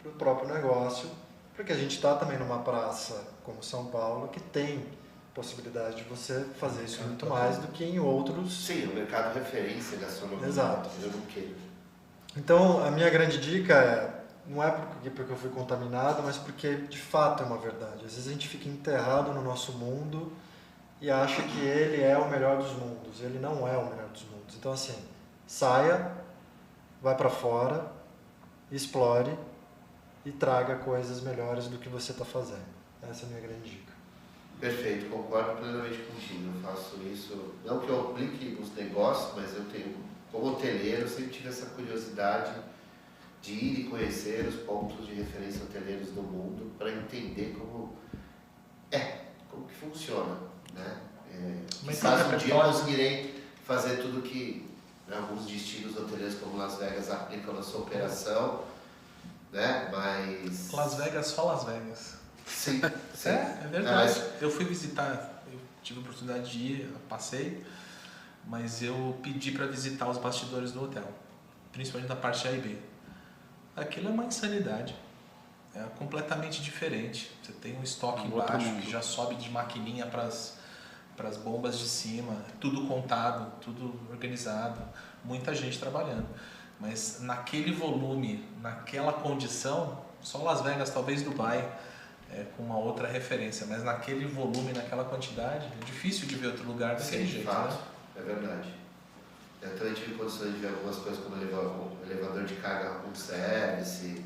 para o próprio negócio, porque a gente está também numa praça como São Paulo que tem possibilidade de você fazer isso muito mais do que em outros. Sim, o mercado referência gastronômica. Exato. Eu não quero. Então, a minha grande dica é, não é porque eu fui contaminado, mas porque de fato é uma verdade. Às vezes a gente fica enterrado no nosso mundo e acha que ele é o melhor dos mundos. Ele não é o melhor dos mundos. Então, assim, saia, vai para fora, explore e traga coisas melhores do que você está fazendo. Essa é a minha grande dica. Perfeito, concordo plenamente contigo. Eu faço isso, não que eu aplique nos negócios, mas eu tenho, como hoteleiro, eu sempre tive essa curiosidade de ir e conhecer os pontos de referência hoteleiros do mundo para entender como que funciona, né? Quizás um dia eu conseguirei fazer tudo que, né, alguns destinos hoteleiros como Las Vegas aplicam na sua operação, né? Mas... Las Vegas, só Las Vegas. Sim, sim. É verdade. Eu fui visitar, eu tive a oportunidade de ir, eu passei, mas eu pedi para visitar os bastidores do hotel, principalmente da parte A e B. Aquilo é uma insanidade, é completamente diferente. Você tem um estoque embaixo que já sobe de maquininha para as bombas de cima, tudo contado, tudo organizado, muita gente trabalhando. Mas naquele volume, naquela condição, só Las Vegas, talvez Dubai, com uma outra referência, mas naquele volume, naquela quantidade, é difícil de ver outro lugar daquele jeito. Fato, né? É verdade. Eu também tive condições de ver algumas coisas como o elevador de carga com service,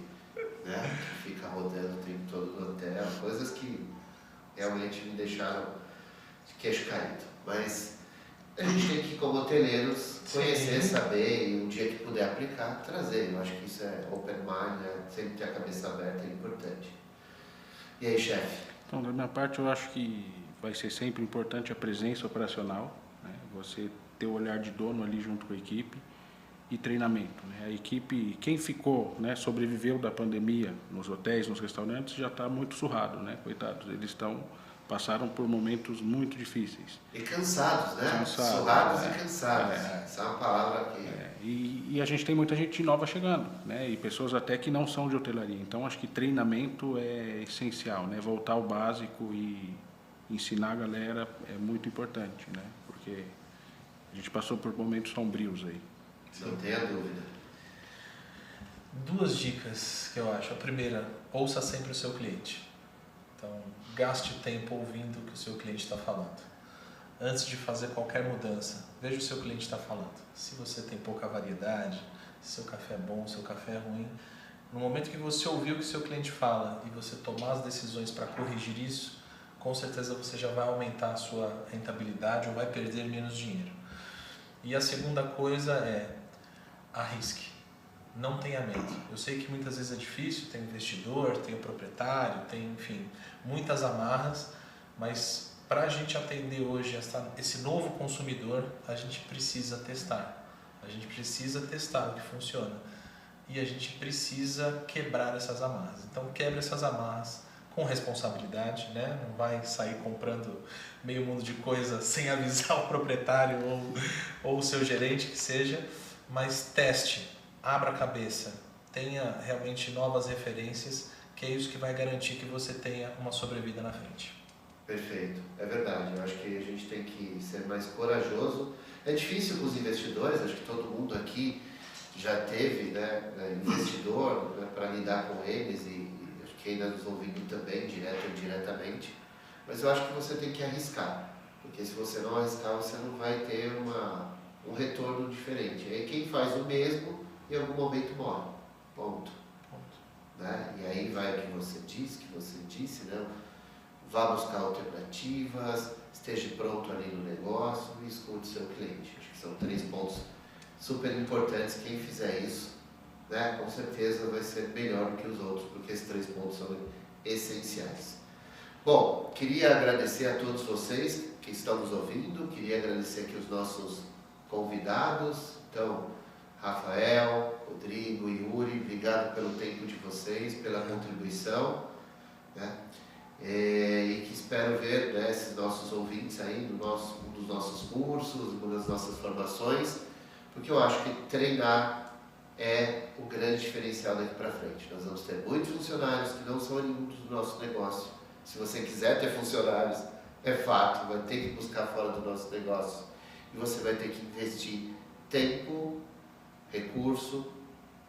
né, que fica rodando o tempo todo no hotel, coisas que realmente me deixaram de queixo caído. Mas a gente tem que, como hoteleiros, conhecer, saber e um dia que puder aplicar, trazer. Eu acho que isso é open mind, né? Sempre ter a cabeça aberta é importante. E aí, chefe? Então, da minha parte, eu acho que vai ser sempre importante a presença operacional, né? Você ter o olhar de dono ali junto com a equipe e treinamento, né? A equipe, quem ficou, né, sobreviveu da pandemia nos hotéis, nos restaurantes, já está muito surrado, né? Coitados, eles passaram por momentos muito difíceis. E cansados, né? Surrados e cansados. Essa é uma palavra que... E a gente tem muita gente nova chegando, né? E pessoas até que não são de hotelaria. Então, acho que treinamento é essencial, né? Voltar ao básico e ensinar a galera é muito importante, né? Porque a gente passou por momentos sombrios aí. Não tenha dúvida. 2 dicas que eu acho. A primeira, ouça sempre o seu cliente. Então, gaste tempo ouvindo o que o seu cliente está falando. Antes de fazer qualquer mudança, veja o que o seu cliente está falando. Se você tem pouca variedade, se seu café é bom, se seu café é ruim. No momento que você ouvir o que o seu cliente fala e você tomar as decisões para corrigir isso, com certeza você já vai aumentar a sua rentabilidade ou vai perder menos dinheiro. E a segunda coisa é, arrisque. Não tenha medo. Eu sei que muitas vezes é difícil, tem investidor, tem o proprietário, tem, enfim, muitas amarras, mas para a gente atender hoje esse novo consumidor, a gente precisa testar. A gente precisa testar o que funciona. E a gente precisa quebrar essas amarras. Então, quebre essas amarras com responsabilidade, né? Não vai sair comprando meio mundo de coisa sem avisar o proprietário ou o seu gerente, que seja, mas teste. Abra a cabeça, tenha realmente novas referências, que é isso que vai garantir que você tenha uma sobrevida na frente. Perfeito, é verdade. Eu acho que a gente tem que ser mais corajoso. É difícil com os investidores, acho que todo mundo aqui já teve, né, investidor, né, para lidar com eles e acho que ainda nos ouvindo também, direto ou indiretamente. Mas eu acho que você tem que arriscar, porque se você não arriscar, você não vai ter um retorno diferente. E aí quem faz o mesmo, em algum momento morre. Ponto. Né? E aí vai o que você disse, né? Vá buscar alternativas, esteja pronto ali no negócio e escute seu cliente. Acho que são 3 pontos super importantes. Quem fizer isso, né, com certeza vai ser melhor do que os outros, porque esses 3 pontos são essenciais. Bom, queria agradecer a todos vocês que estão nos ouvindo, queria agradecer aqui os nossos convidados. Então, Rafael, Rodrigo, Yuri, obrigado pelo tempo de vocês, pela contribuição, né? E que espero ver, né, esses nossos ouvintes aí no um dos nossos cursos, uma das nossas formações, porque eu acho que treinar é o grande diferencial daqui para frente. Nós vamos ter muitos funcionários que não são oriundos do nosso negócio. Se você quiser ter funcionários, é fato, vai ter que buscar fora do nosso negócio. E você vai ter que investir tempo, recurso,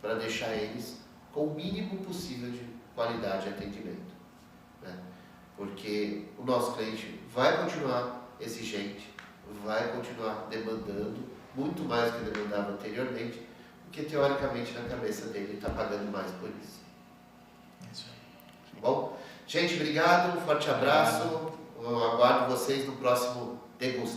para deixar eles com o mínimo possível de qualidade de atendimento, né? Porque o nosso cliente vai continuar exigente, vai continuar demandando muito mais do que demandava anteriormente, porque teoricamente na cabeça dele está pagando mais por isso. Bom, gente, obrigado, um forte abraço, eu aguardo vocês no próximo Degusta.